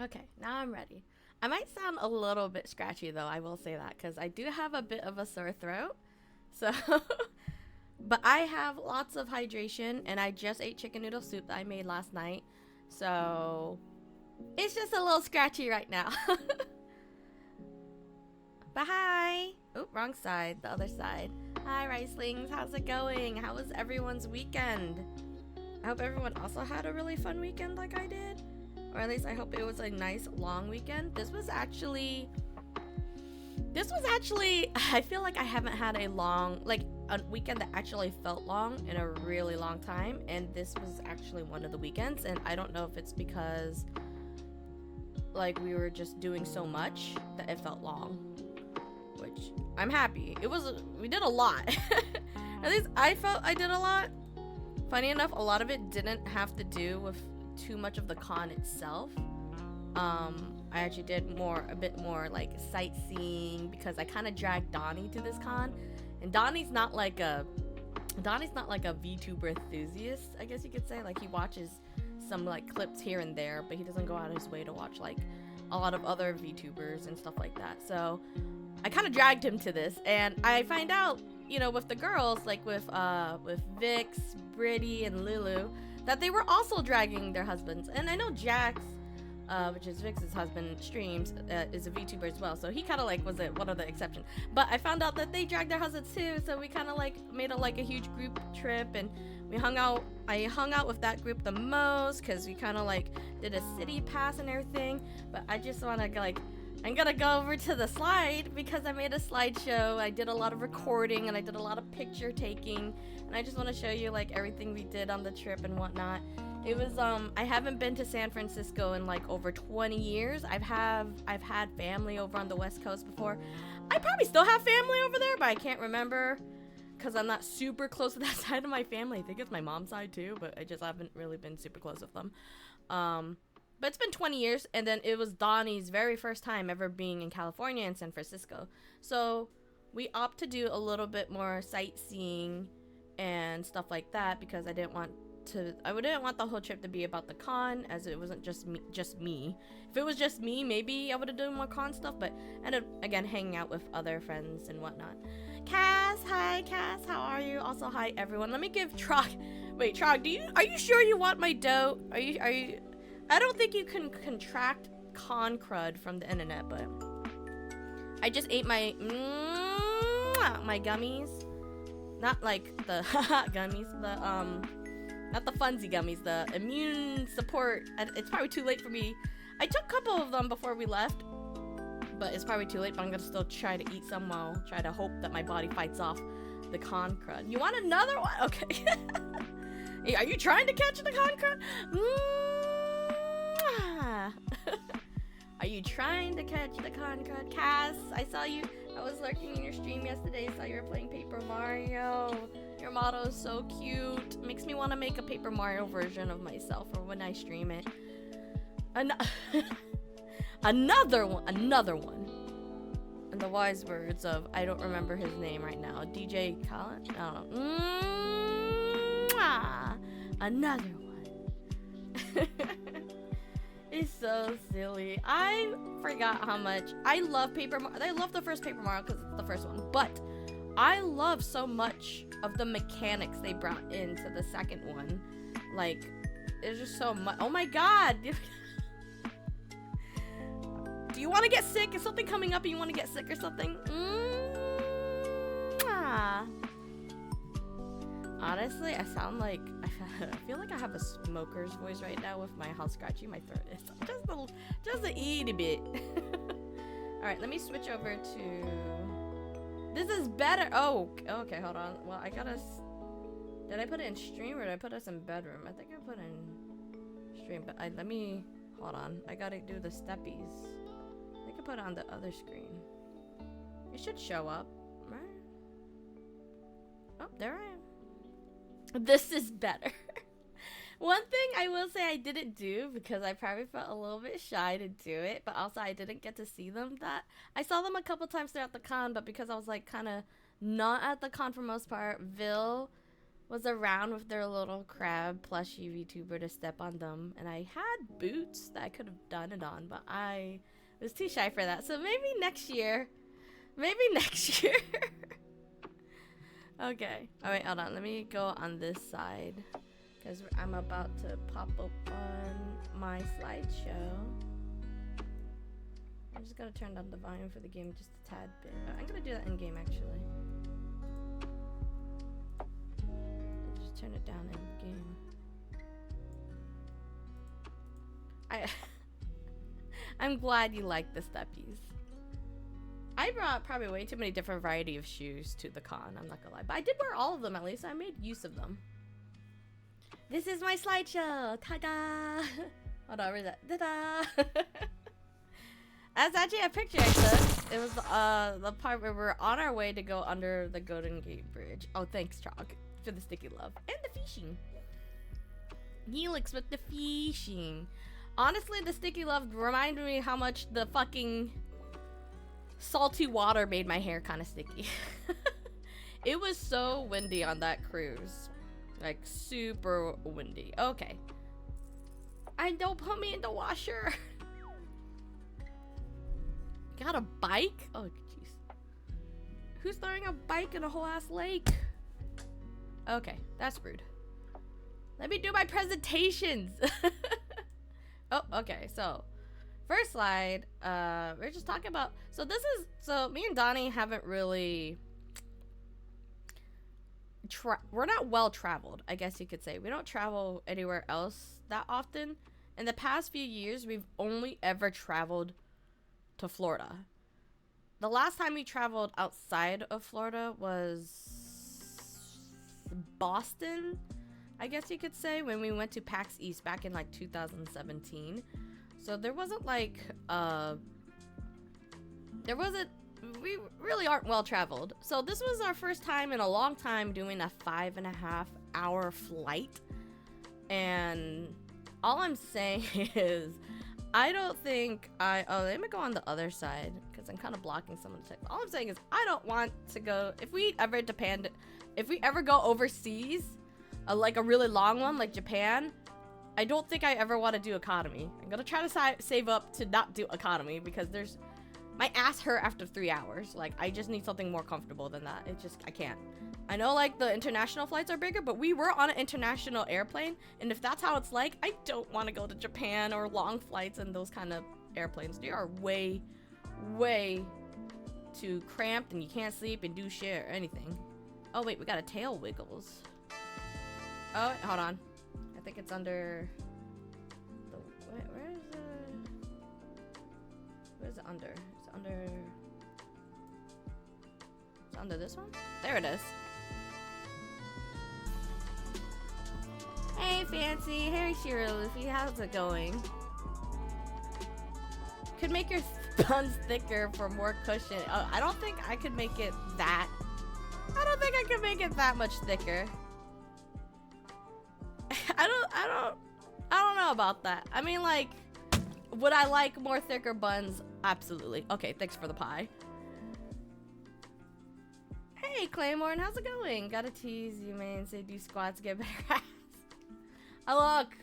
Okay, now I'm ready. I might sound a little bit scratchy though, I will say that, because I do have a bit of a sore throat. So, but I have lots of hydration and I just ate chicken noodle soup that I made last night. So, it's just a little scratchy right now. But hi! Oh, wrong side, the other side. Hi, Ricelings, how's it going? How was everyone's weekend? I hope everyone also had a really fun weekend like I did. Or at least I hope it was a nice long weekend. This was actually I feel like I haven't had a weekend that actually felt long in a really long time, and this was actually one of the weekends. And I don't know if it's because like we were just doing so much that it felt long, which I'm happy. We did a lot. At least I felt I did a lot. Funny enough, a lot of it didn't have to do with too much of the con itself. I actually did a bit more like sightseeing because I kind of dragged Donnie to this con, and Donnie's not like a VTuber enthusiast, I guess you could say. Like, he watches some like clips here and there, but he doesn't go out of his way to watch like a lot of other VTubers and stuff like that. So I kind of dragged him to this, and I find out, with the girls, like with Vix, Brittany, and Lulu, that they were also dragging their husbands. And I know Jax, which is Vix's husband, streams, is a VTuber as well, so he kind of like was one of the exceptions. But I found out that they dragged their husbands too, so we kind of like made a huge group trip, and we hung out. I hung out with that group the most because we kind of like did a city pass and everything. But I just want to I'm gonna go over to the slide because I made a slideshow. I did a lot of recording and I did a lot of picture taking, and I just want to show you like everything we did on the trip and whatnot. It was I haven't been to San Francisco in like over 20 years. I've had family over on the West Coast before. I probably still have family over there, but I can't remember because I'm not super close to that side of my family. I think it's my mom's side too, but I just haven't really been super close with them. But it's been 20 years, and then it was Donnie's very first time ever being in California and San Francisco. So we opt to do a little bit more sightseeing and stuff like that because I didn't want the whole trip to be about the con, as it wasn't just me. If it was just me, maybe I would have done more con stuff, but I ended up again hanging out with other friends and whatnot. Cass, hi Cass, how are you? Also, hi everyone. Let me give Trog. Wait, Trog, are you sure you want my dough? Are you? I don't think you can contract con crud from the internet, but I just ate my gummies. Not like the gummies, not the funsy gummies, the immune support. It's probably too late for me. I took a couple of them before we left, but it's probably too late, but I'm gonna still try to eat some while try to hope that my body fights off the con crud. You want another one? Okay. Hey, are you trying to catch the con crud? Are you trying to catch the con crud? Cass, I saw you. I was lurking in your stream yesterday. Saw you were playing Paper Mario. Your model is so cute. Makes me want to make a Paper Mario version of myself for when I stream it. Another one. In the wise words of, I don't remember his name right now, DJ Colin? I don't know. Another one. It's so silly. I forgot how much I love I love the first Paper Mario because it's the first one, but I love so much of the mechanics they brought into the second one. Like, there's just so much. Oh my god. Do you want to get sick? Is something coming up and you want to get sick or something? Honestly, I sound like I feel like I have a smoker's voice right now with how scratchy my throat is. Just a itty bit. All right, let me switch over to. This is better. Oh, okay. Hold on. Well, did I put it in stream or did I put us in bedroom? I think I put in stream, but hold on. I gotta do the steppies. I think I put it on the other screen. It should show up, right? Oh, there I am. This is better. One thing I will say I didn't do, because I probably felt a little bit shy to do it, but also I didn't get to see them. I saw them a couple times throughout the con, but because I was like kind of not at the con for most part, Vil was around with their little crab plushie VTuber to step on them, and I had boots that I could have done it on, but I was too shy for that. So maybe next year. Maybe next year. Okay. Alright, hold on. Let me go on this side, because I'm about to pop up on my slideshow. I'm just gonna turn down the volume for the game just a tad bit. I'm gonna do that in game actually. Just turn it down in game. I'm glad you like the steppies. I brought probably way too many different variety of shoes to the con, I'm not gonna lie. But I did wear all of them at least. I made use of them. This is my slideshow! Ta-da! Hold on, where's that? Ta-da! That's actually a picture I took. It was the part where we're on our way to go under the Golden Gate Bridge. Oh, thanks, Chalk, for the sticky love. And the fishing. Helix with the fishing. Honestly, the sticky love reminded me how much the fucking salty water made my hair kind of sticky. It was so windy on that cruise. Like, super windy. Okay. And don't put me in the washer. Got a bike? Oh, jeez. Who's throwing a bike in a whole ass lake? Okay, that's rude. Let me do my presentations. Oh, okay, so first slide, we're just talking about, so me and Donnie haven't really, we're not well traveled, I guess you could say. We don't travel anywhere else that often. In the past few years, we've only ever traveled to Florida. The last time we traveled outside of Florida was Boston, I guess you could say, when we went to PAX East back in like 2017. So there wasn't like, we really aren't well traveled. So this was our first time in a long time doing a 5.5-hour flight. And all I'm saying is, I don't think let me go on the other side, because I'm kind of blocking some of the text. All I'm saying is, I don't want to go, if we ever go overseas, like a really long one, like Japan, I don't think I ever want to do economy. I'm gonna try to save up to not do economy, because my ass hurt after 3 hours. Like, I just need something more comfortable than that. I can't. I know, like, the international flights are bigger, but we were on an international airplane, and if that's how it's like, I don't want to go to Japan or long flights and those kind of airplanes. They are way, way too cramped, and you can't sleep and do shit or anything. Oh, wait, we got a tail wiggles. Oh, hold on. I think it's under the, where's it under? It's under this one? There it is. Hey, Fancy. Hey, Shiro Luffy. How's it going? Could make your buns thicker for more cushion. Oh, I don't think I could make it that. I don't think I could make it that much thicker. I don't know about that. I mean, like, would I like more thicker buns? Absolutely. Okay, thanks for the pie. Hey, Claymore, how's it going? Gotta tease you, man. Say do squats, get better ass. Look.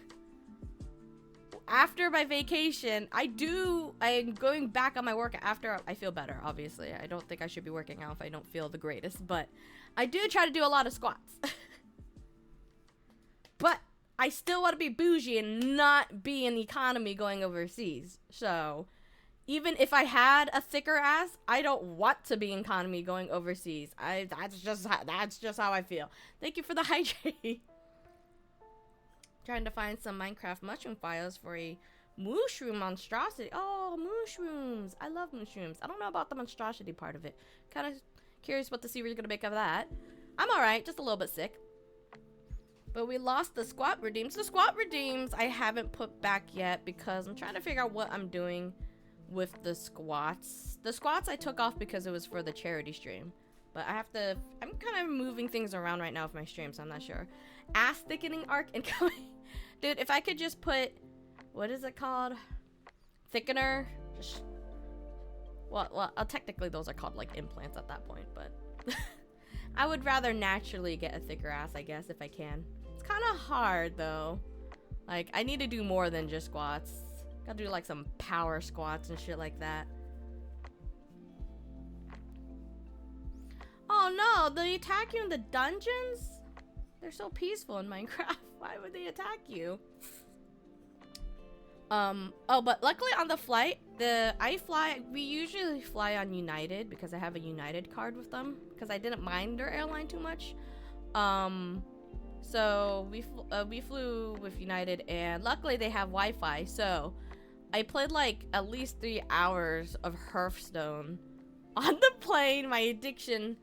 After my vacation, I'm going back on my work after I feel better, obviously. I don't think I should be working out if I don't feel the greatest, but I do try to do a lot of squats. But I still want to be bougie and not be in economy going overseas. So, even if I had a thicker ass, I don't want to be in economy going overseas. That's just how I feel. Thank you for the hydrate. Trying to find some Minecraft mushroom files for a mushroom monstrosity. Oh, mushrooms. I love mushrooms. I don't know about the monstrosity part of it. Kind of curious what the series is going to make of that. I'm alright, just a little bit sick. But we lost the squat redeems. The squat redeems I haven't put back yet because I'm trying to figure out what I'm doing with the squats. The squats I took off because it was for the charity stream. But I'm kind of moving things around right now with my stream, so I'm not sure. Ass thickening arc incoming. Dude, if I could just put, what is it called? Thickener? Well, technically those are called like implants at that point, but I would rather naturally get a thicker ass, I guess, if I can. It's kind of hard, though. Like, I need to do more than just squats. Gotta do, like, some power squats and shit like that. Oh, no. They attack you in the dungeons? They're so peaceful in Minecraft. Why would they attack you? Oh, but luckily on the flight, we usually fly on United because I have a United card with them because I didn't mind their airline too much. So we flew with United, and luckily they have Wi-Fi. So I played like at least 3 hours of Hearthstone on the plane. My addiction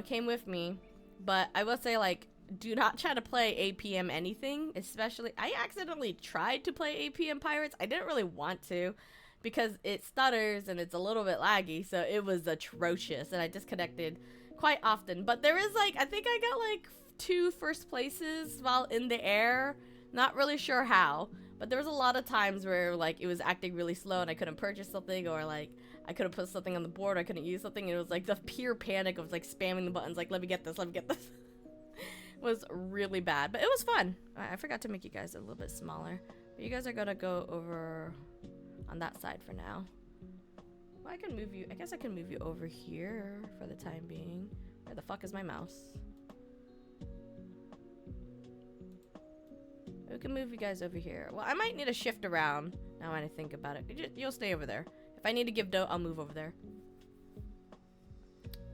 came with me, but I will say, like, do not try to play APM anything, especially I accidentally tried to play APM Pirates. I didn't really want to because it stutters and it's a little bit laggy, so it was atrocious and I disconnected quite often. But there is, like, I think I got like 2 first places while in the air. Not really sure how, but there was a lot of times where, like, it was acting really slow and I couldn't purchase something, or like I couldn't put something on the board, I couldn't use something, and it was like the pure panic of like spamming the buttons, like, let me get this, let me get this. Was really bad, but it was fun. I forgot to make you guys a little bit smaller, but you guys are gonna go over on that side for now. Well, I can move you, I guess I can move you over here for the time being. Where the fuck is my mouse? We can move you guys over here. Well, I might need to shift around now when I think about it. You'll stay over there. If I need to give dough, I'll move over there.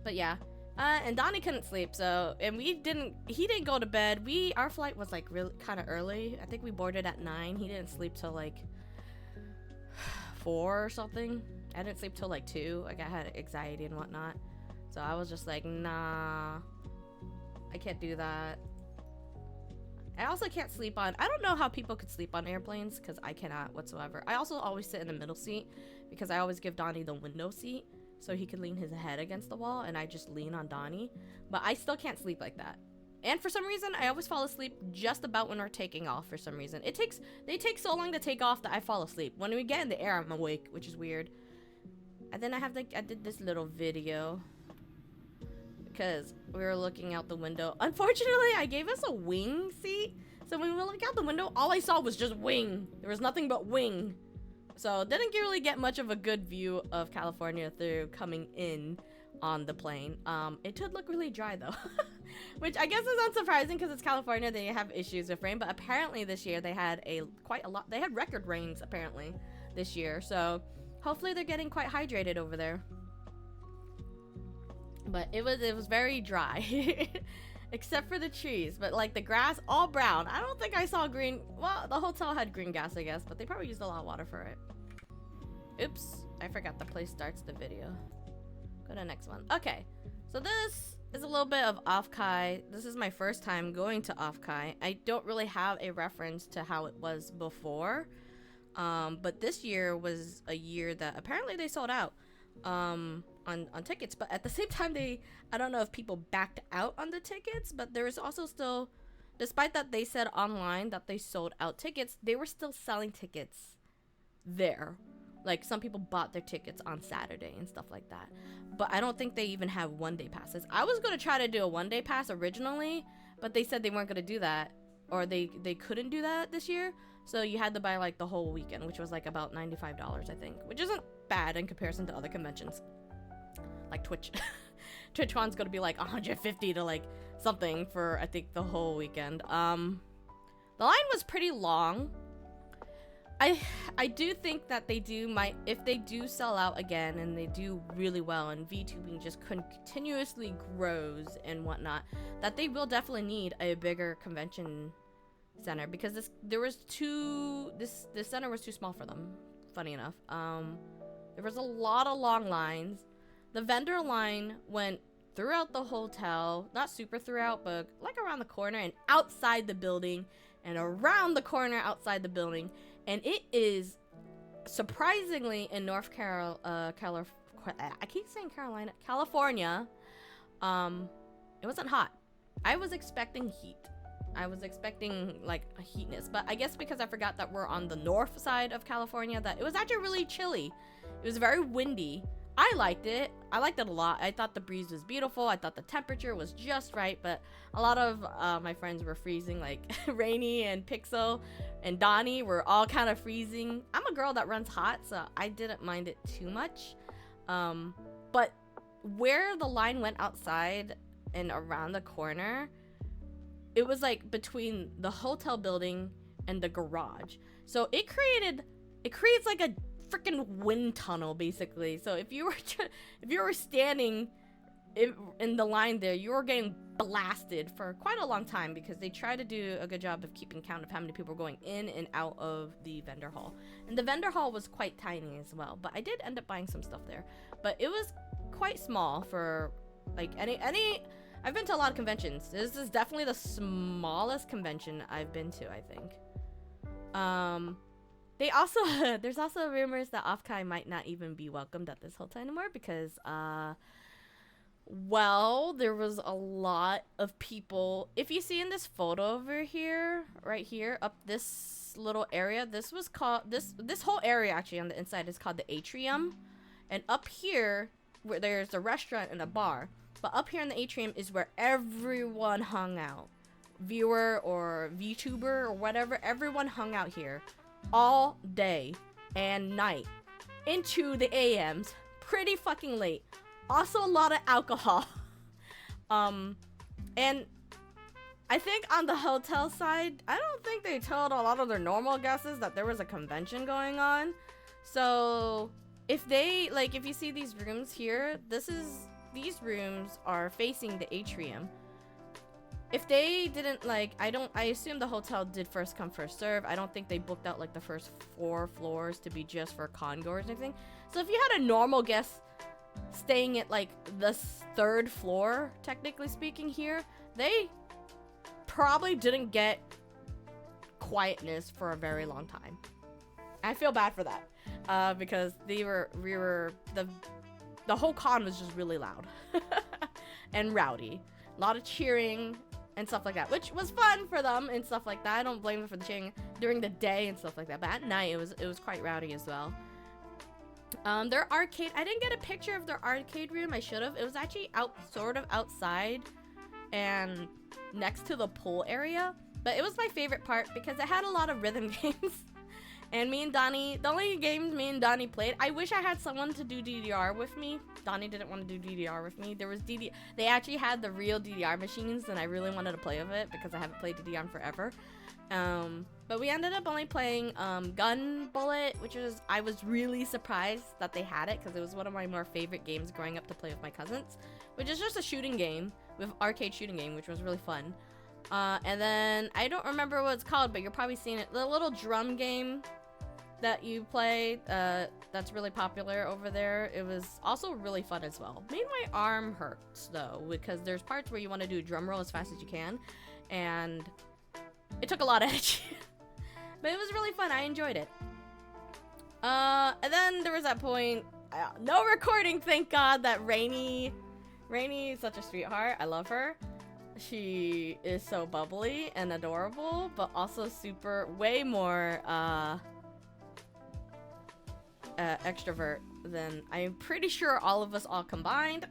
But yeah. And Donnie couldn't sleep, so, and he didn't go to bed. Our flight was like really kind of early. I think we boarded at 9. He didn't sleep till like 4 or something. I didn't sleep till like 2. Like, I had anxiety and whatnot. So I was just like, nah, I can't do that. I also can't sleep on, I don't know how people could sleep on airplanes, because I cannot whatsoever. I also always sit in the middle seat because I always give Donnie the window seat, so he can lean his head against the wall, and I just lean on Donnie. But I still can't sleep like that. And for some reason, I always fall asleep just about when we're taking off for some reason. They take so long to take off that I fall asleep. When we get in the air, I'm awake, which is weird. And then I did this little video because we were looking out the window. Unfortunately, I gave us a wing seat. So when we look out the window, all I saw was just wing. There was nothing but wing. So didn't really get much of a good view of California through coming in on the plane. It did look really dry though, which I guess is unsurprising because it's California. They have issues with rain, but apparently this year they had quite a lot. They had record rains apparently this year. So hopefully they're getting quite hydrated over there. But it was very dry, except for the trees. But like the grass, all brown. I don't think I saw green. Well, the hotel had green gas, I guess, but they probably used a lot of water for it. Oops, I forgot the place starts the video. Go to the next one. Okay, so this is a little bit of Offkai. This is my first time going to Offkai. I don't really have a reference to how it was before. But this year was a year that apparently they sold out on tickets. But at the same time, I don't know if people backed out on the tickets, but there was also still, despite that they said online that they sold out tickets, they were still selling tickets there. Like, some people bought their tickets on Saturday and stuff like that. But I don't think they even have one-day passes. I was going to try to do a one-day pass originally, but they said they weren't going to do that. Or they couldn't do that this year. So you had to buy, like, the whole weekend, which was, like, about $95, I think. Which isn't bad in comparison to other conventions. Like Twitch. TwitchCon's going to be, like, $150 to, like, something for, I think, the whole weekend. The line was pretty long. I do think that if they do sell out again and they do really well and VTubing just continuously grows and whatnot, that they will definitely need a bigger convention center, because this center was too small for them, funny enough. There was a lot of long lines. The vendor line went throughout the hotel, not super throughout, but like around the corner and outside the building and around the corner outside the building. And it is surprisingly in California. It wasn't hot. I was expecting heat. I was expecting like a heatness, but I guess because I forgot that we're on the north side of California, that it was actually really chilly. It was very windy. I liked it. I liked it a lot. I thought the breeze was beautiful. I thought the temperature was just right, but a lot of my friends were freezing, like Rainy and Pixel and Donnie were all kind of freezing. I'm a girl that runs hot, so I didn't mind it too much. But where the line went outside and around the corner, it was like between the hotel building and the garage. So it creates like a freaking wind tunnel, basically. So if you were standing in the line there, you were getting blasted for quite a long time, because they try to do a good job of keeping count of how many people were going in and out of the vendor hall. And the vendor hall was quite tiny as well, but I did end up buying some stuff there. But it was quite small for like any I've been to a lot of conventions. This is definitely the smallest convention I've been to, I think. They also there's also rumors that Offkai might not even be welcomed at this hotel anymore, because well, there was a lot of people. If you see in this photo over here, right here, up this little area, this was called this whole area actually on the inside is called the atrium. And up here, where there's a restaurant and a bar, but up here in the atrium is where everyone hung out. Viewer or VTuber or whatever, everyone hung out here all day and night into the AMs, pretty fucking late. Also a lot of alcohol. And I think on the hotel side, I don't think they told a lot of their normal guests that there was a convention going on. So if you see these rooms here, these rooms are facing the atrium. If they didn't I assume the hotel did first come first serve. I don't think they booked out like the first 4 floors to be just for con goers or anything. So if you had a normal guest staying at like the 3rd floor, technically speaking here, they probably didn't get quietness for a very long time. I feel bad for that, because the whole con was just really loud and rowdy. A lot of cheering and stuff like that, which was fun for them and stuff like that. I don't blame them for the cheering during the day and stuff like that, but at night it was quite rowdy as well. Their arcade, I didn't get a picture of their arcade room. I should have. It was actually sort of outside and next to the pool area, but it was my favorite part because it had a lot of rhythm games. And me and Donnie, the only games me and Donnie played, I wish I had someone to do DDR with me. Donnie didn't want to do DDR with me. They actually had the real DDR machines, and I really wanted to play with it because I haven't played DDR in forever. But we ended up only playing Gun Bullet, I was really surprised that they had it, because it was one of my more favorite games growing up to play with my cousins, which is just a shooting game, arcade shooting game, which was really fun. And then I don't remember what it's called, but you're probably seeing it, the little drum game that you play, that's really popular over there. It was also really fun as well. Made my arm hurts though, because there's parts where you want to do a drum roll as fast as you can, and it took a lot of energy. But it was really fun. I enjoyed it. And then there was that point, no recording, thank God, that Rainy is such a sweetheart. I love her. She is so bubbly and adorable, but also way more extrovert than I'm pretty sure all of us all combined.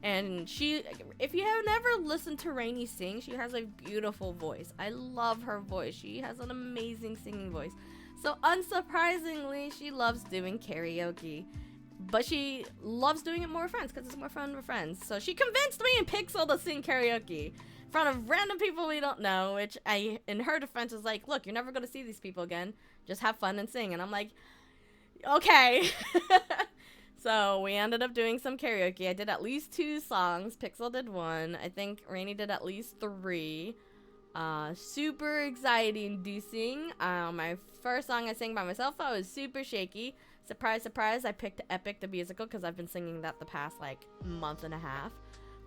And if you have never listened to Rainy sing, she has a beautiful voice. I love her voice. She has an amazing singing voice. So unsurprisingly, she loves doing karaoke. But she loves doing it more with friends because it's more fun with friends. So she convinced me and Pixel to sing karaoke in front of random people we don't know, which in her defense, was like, look, you're never going to see these people again. Just have fun and sing. And I'm like, okay. So we ended up doing some karaoke. I did at least 2 songs. Pixel did 1. I think Rainy did at least 3. Super anxiety inducing. My first song I sang by myself, I was super shaky. Surprise, surprise, I picked Epic the musical because I've been singing that the past like month and a half.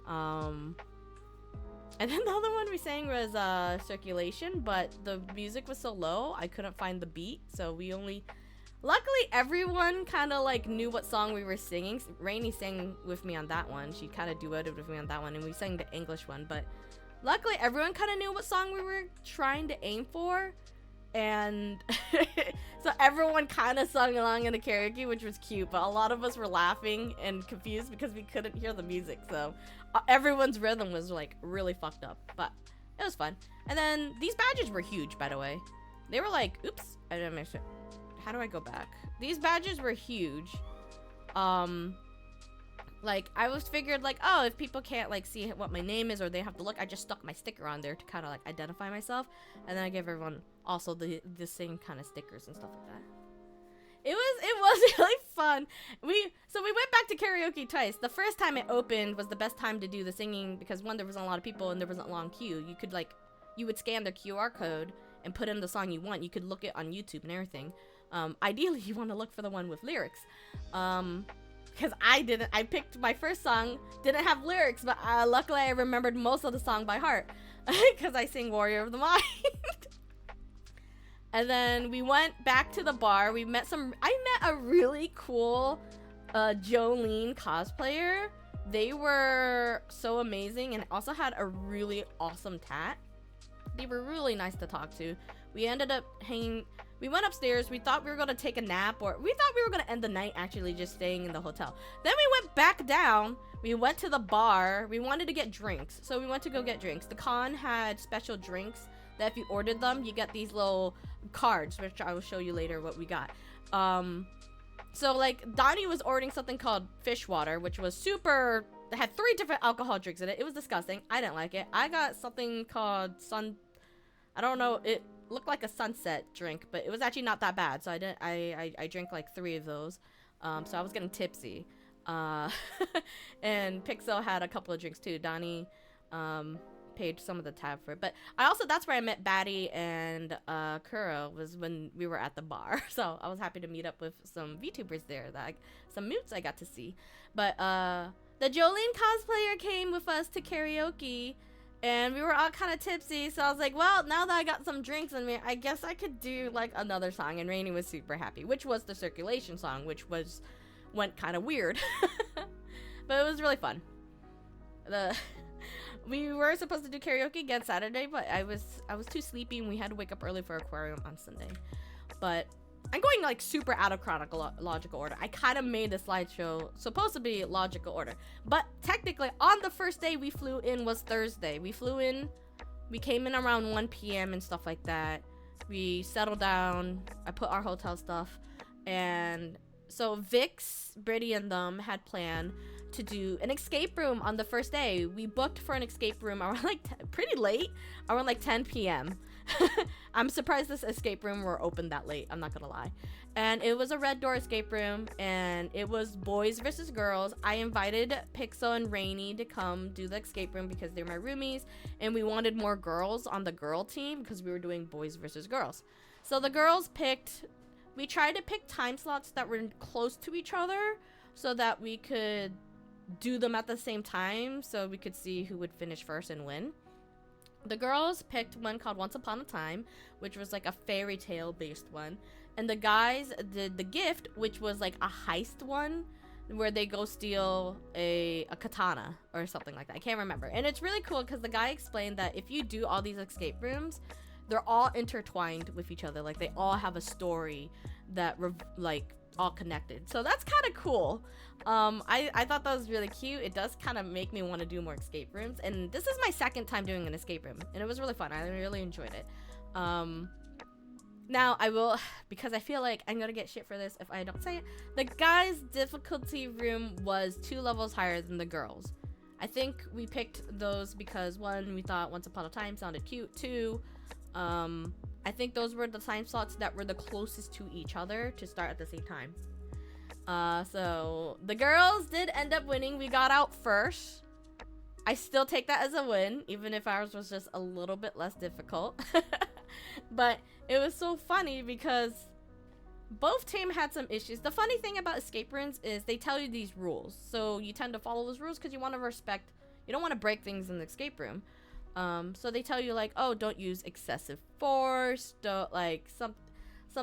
And then the other one we sang was Circulation, but the music was so low I couldn't find the beat, so luckily everyone kind of like knew what song we were singing. Rainy sang with me on that one. She kind of duetted with me on that one, and we sang the English one, but luckily everyone kind of knew what song we were trying to aim for. And so everyone kind of sung along in the karaoke, which was cute, but a lot of us were laughing and confused because we couldn't hear the music. So everyone's rhythm was like really fucked up, but it was fun. And then these badges were huge, by the way. They were like, oops, I didn't make sure. How do I go back? These badges were huge. Like, I was figured, like, oh, if people can't, like, see what my name is or they have to look, I just stuck my sticker on there to kind of, like, identify myself. And then I gave everyone also the same kind of stickers and stuff like that. It was really fun. So we went back to karaoke twice. The first time it opened was the best time to do the singing because, one, there wasn't a lot of people and there wasn't a long queue. You could, like, you would scan the QR code and put in the song you want. You could look it on YouTube and everything. Ideally, you want to look for the one with lyrics. Because I picked my first song, didn't have lyrics, but luckily I remembered most of the song by heart. Because I sing Warrior of the Mind. And then we went back to the bar. I met a really cool Jolene cosplayer. They were so amazing and also had a really awesome tat. They were really nice to talk to. We ended up we went upstairs. We thought we were going to take a nap, or we thought we were going to end the night actually just staying in the hotel. Then we went back down. We went to the bar. We wanted to get drinks. So we went to go get drinks. The con had special drinks that if you ordered them, you get these little cards, which I will show you later what we got. So like Donnie was ordering something called fish water, which was super, it had 3 different alcohol drinks in it. It was disgusting. I didn't like it. I got something called I don't know, it looked like a sunset drink, but it was actually not that bad. So I drank like 3 of those. So I was getting tipsy. And Pixel had a couple of drinks too. Donnie paid some of the tab for it. But that's where I met Batty and Kuro, was when we were at the bar. So I was happy to meet up with some VTubers there, some mutes I got to see. But the Jolene cosplayer came with us to karaoke. And we were all kind of tipsy, so I was like, well, now that I got some drinks in me, I guess I could do, like, another song. And Rainy was super happy, which was the Circulation song, which went kind of weird. But it was really fun. We were supposed to do karaoke again Saturday, but I was too sleepy, and we had to wake up early for aquarium on Sunday. But I'm going, like, super out of chronological order. I kind of made the slideshow supposed to be logical order. But technically, on the first day we flew in was Thursday. We flew in, we came in around 1 p.m. and stuff like that. We settled down. I put our hotel stuff. And so Vix, Brittany, and them had planned to do an escape room on the first day. We booked for an escape room around, like, pretty late. Around, like, 10 p.m. I'm surprised this escape room were open that late. I'm not gonna lie. And it was a red door escape room, and it was boys versus girls. I invited Pixel and Rainy to come do the escape room because they're my roomies, and we wanted more girls on the girl team because we were doing boys versus girls. So the girls we tried to pick time slots that were close to each other so that we could do them at the same time so we could see who would finish first and win. The girls picked one called Once Upon a Time, which was like a fairy tale based one. And the guys did the gift, which was like a heist one where they go steal a katana or something like that. I can't remember. And it's really cool because the guy explained that if you do all these escape rooms, they're all intertwined with each other. Like they all have a story that all connected. So that's kind of cool. I thought that was really cute. It does kind of make me want to do more escape rooms. And this is my second time doing an escape room. And it was really fun. I really enjoyed it. Now I will, because I feel like I'm going to get shit for this if I don't say it. The guys' difficulty room was 2 levels higher than the girls. I think we picked those because 1, we thought Once Upon a Time sounded cute. 2, I think those were the time slots that were the closest to each other to start at the same time. So the girls did end up winning. We got out first. I still take that as a win, even if ours was just a little bit less difficult. But it was so funny because both teams had some issues. The funny thing about escape rooms is they tell you these rules. So you tend to follow those rules because you want to respect, you don't want to break things in the escape room. So they tell you like, oh, don't use excessive force, don't like some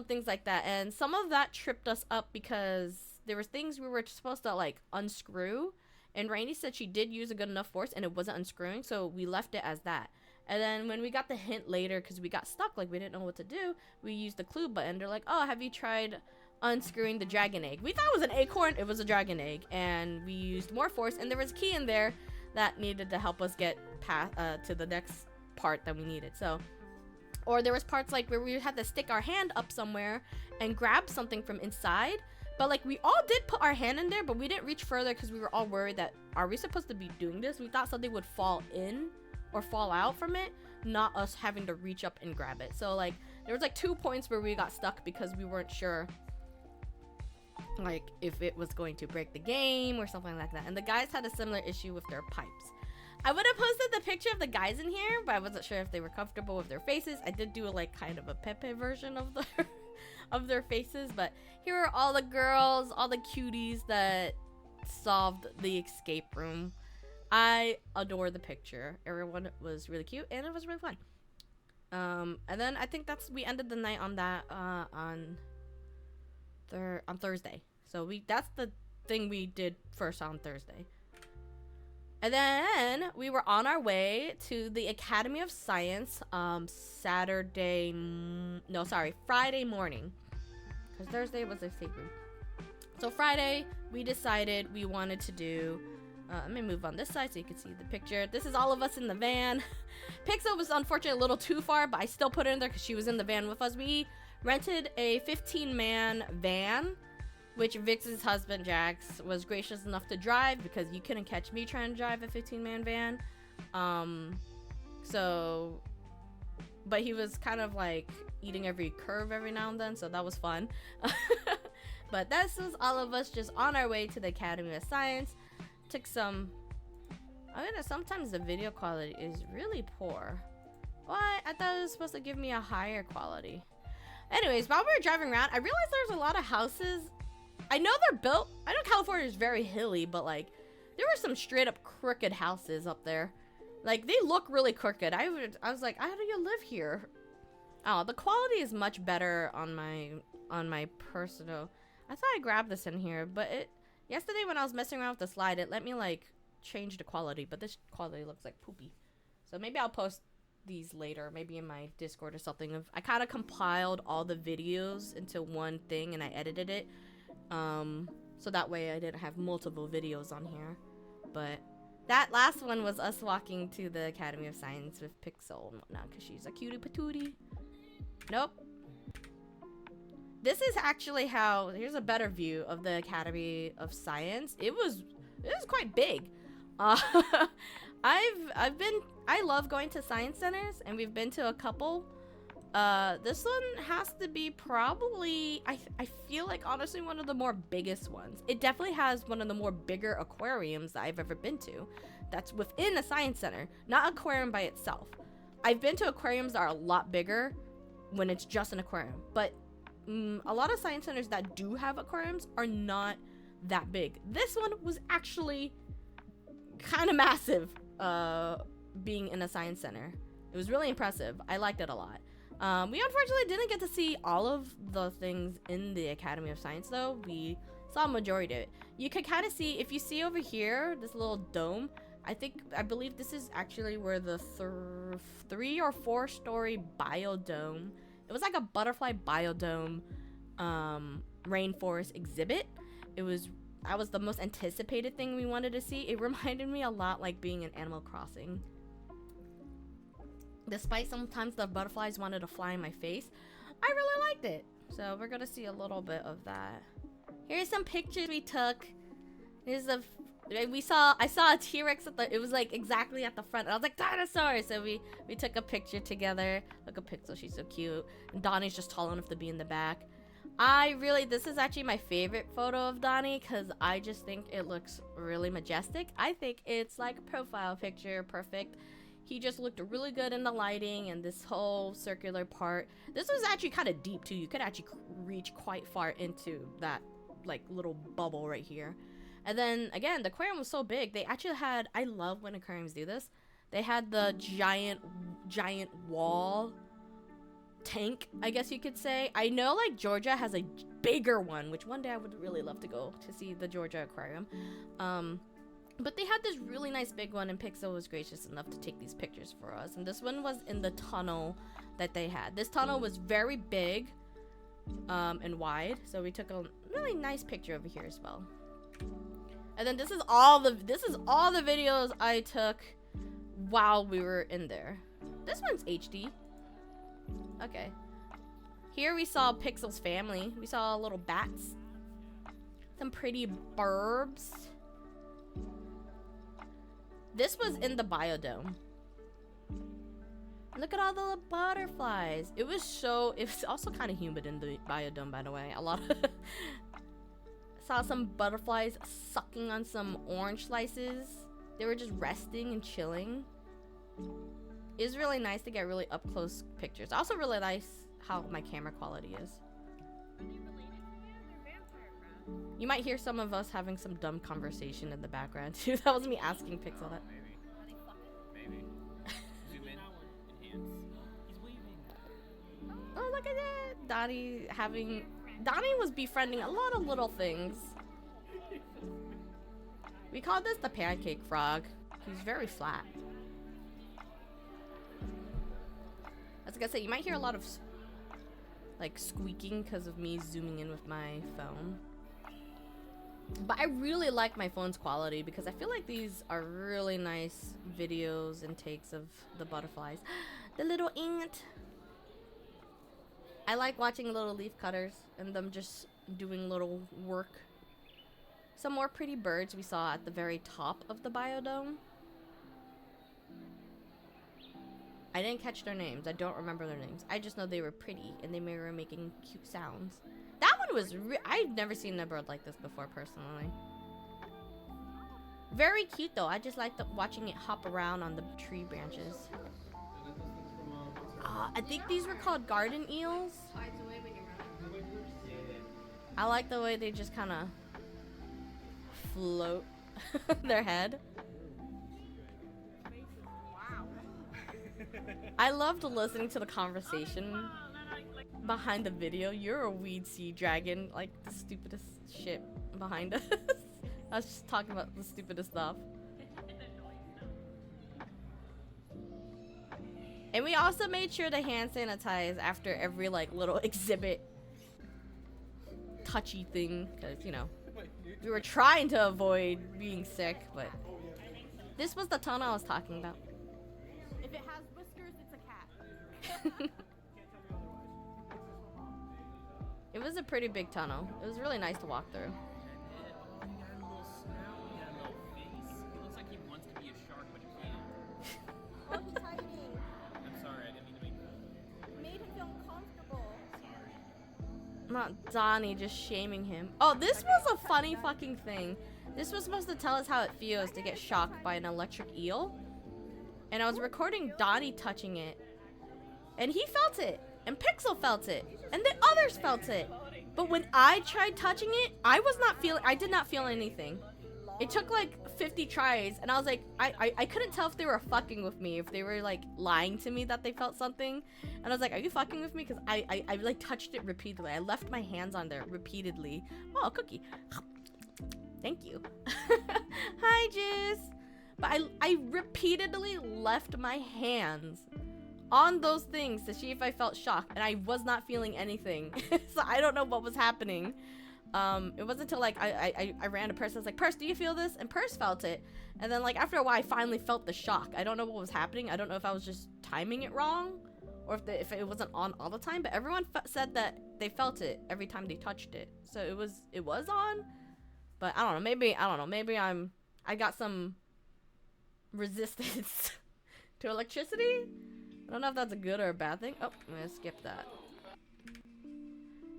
things like that. And some of that tripped us up because there were things we were supposed to like unscrew. And Rainy said she did use a good enough force and it wasn't unscrewing. So we left it as that. And then when we got the hint later, because we got stuck, like we didn't know what to do, we used the clue button. They're like, oh, have you tried unscrewing the dragon egg? We thought it was an acorn. It was a dragon egg. And we used more force, and there was a key in there that needed to help us get past to the next part that we needed. So, or there was parts like where we had to stick our hand up somewhere and grab something from inside. But like we all did put our hand in there, but we didn't reach further because we were all worried that, are we supposed to be doing this? We thought something would fall in or fall out from it, not us having to reach up and grab it. So like there was like 2 points where we got stuck because we weren't sure like if it was going to break the game or something like that. And the guys had a similar issue with their pipes. I would have posted the picture of the guys in here, but I wasn't sure if they were comfortable with their faces. I did do like kind of a Pepe version of their of their faces, but here are all the girls, all the cuties that solved the escape room. I adore the picture. Everyone was really cute and it was really fun. And then I think we ended the night on that on Thursday. So that's the thing we did first on Thursday. And then we were on our way to the Academy of Science Friday morning. Because Thursday was a escape room. So Friday, we decided we wanted to do... let me move on this side so you can see the picture. This is all of us in the van. Pixel was unfortunately a little too far, but I still put her in there because she was in the van with us. We rented a 15-man van, which Vix's husband, Jax, was gracious enough to drive because you couldn't catch me trying to drive a 15-man van. But he was kind of like eating every curve every now and then, so that was fun. But this was all of us just on our way to the Academy of Science. Took some... sometimes the video quality is really poor. What? I thought it was supposed to give me a higher quality. Anyways, while we were driving around, I realized there's a lot of houses. I know they're built... I know California is very hilly, but like, there were some straight up crooked houses up there. Like, they look really crooked. I was like, how do you live here? Oh, the quality is much better on my personal... I thought I grabbed this in here, but yesterday when I was messing around with the slide, it let me like change the quality, but this quality looks like poopy. So maybe I'll post these later, maybe in my Discord or something. I kind of compiled all the videos into one thing and I edited it. So that way I didn't have multiple videos on here. But that last one was us walking to the Academy of Science with Pixel and whatnot, because she's a cutie patootie. Nope. This is actually how... Here's a better view of the Academy of Science. It was quite big. I love going to science centers, and we've been to a couple. This one has to be probably... I feel like, honestly, one of the more biggest ones. It definitely has one of the more bigger aquariums that I've ever been to. That's within a science center, not aquarium by itself. I've been to aquariums that are a lot bigger when it's just an aquarium, but a lot of science centers that do have aquariums are not that big. This one was actually kind of massive, being in a science center. It was really impressive. I liked it a lot. We unfortunately didn't get to see all of the things in the Academy of Science, though. We saw a majority of it. You could kind of see, if you see over here, this little dome, I believe this is actually where the 3 or 4 story biodome, it was like a butterfly biodome rainforest exhibit. That was the most anticipated thing we wanted to see. It reminded me a lot like being in Animal Crossing. Despite sometimes the butterflies wanted to fly in my face, I really liked it. So we're gonna see a little bit of that. Here's some pictures we took. I saw a T-Rex it was like exactly at the front. I was like, dinosaur! So we took a picture together. Look at Pixel, she's so cute. And Donnie's just tall enough to be in the back. This is actually my favorite photo of Donnie because I just think it looks really majestic. I think it's like a profile picture, perfect. He just looked really good in the lighting and this whole circular part. This was actually kind of deep too. You could actually reach quite far into that like little bubble right here. And then again, the aquarium was so big. They actually had, I love when aquariums do this. They had the giant wall tank, I guess you could say. I know like Georgia has a bigger one, which one day I would really love to go to see the Georgia aquarium. But they had this really nice big one, and Pixel was gracious enough to take these pictures for us. And this one was in the tunnel that they had. This tunnel was very big and wide, so we took a really nice picture over here as well. And then this is all the videos I took while we were in there. This one's HD. Okay. Here we saw Pixel's family. We saw little bats. Some pretty burbs. This was in the biodome. Look at all the little butterflies. It was also kind of humid in the biodome, by the way. A lot of saw some butterflies sucking on some orange slices. They were just resting and chilling. It was really nice to get really up close pictures. Also really nice how my camera quality is. You might hear some of us having some dumb conversation in the background too. That was me asking Pixel that. Maybe. Zoom in. Enhance. He's waving. Oh, look at that! Donnie was befriending a lot of little things. We call this the pancake frog. He's very flat. As I gotta say, you might hear a lot of like squeaking because of me zooming in with my phone. But I really like my phone's quality because I feel like these are really nice videos and takes of the butterflies. The little ant. I like watching little leaf cutters and them just doing little work. Some more pretty birds we saw at the very top of the biodome. I didn't catch their names. I don't remember their names. I just know they were pretty and they were making cute sounds. That one was I've never seen a bird like this before personally. Very cute though. I just liked watching it hop around on the tree branches. I think these were called garden eels. I like the way they just kind of float their head. I loved listening to the conversation behind the video. You're a weed sea dragon, like the stupidest shit behind us. I was just talking about the stupidest stuff. And we also made sure to hand sanitize after every like little exhibit touchy thing, because you know we were trying to avoid being sick. But this was the tunnel I was talking about. If it has whiskers, it's a cat. It was a pretty big tunnel. It was really nice to walk through. Not Donnie just shaming him. Oh, this was a funny fucking thing. This was supposed to tell us how it feels to get shocked by an electric eel. And I was recording Donnie touching it. And he felt it. And Pixel felt it. And the others felt it. But when I tried touching it, I did not feel anything. It took like 50 tries, and I was like, I couldn't tell if they were fucking with me, if they were like lying to me that they felt something. And I was like, are you fucking with me? Because I like touched it repeatedly. I left my hands on there repeatedly. Oh, a cookie. Thank you. Hi, Jizz. But I repeatedly left my hands on those things to see if I felt shock, and I was not feeling anything. So I don't know what was happening. It wasn't until like I ran to Purse. I was like, Purse, do you feel this? And Purse felt it. And then like after a while, I finally felt the shock. I don't know what was happening. I don't know if I was just timing it wrong, or if it wasn't on all the time. But everyone said that they felt it every time they touched it. So it was on. But I don't know. Maybe I got some resistance to electricity. I don't know if that's a good or a bad thing. Oh, I'm gonna skip that.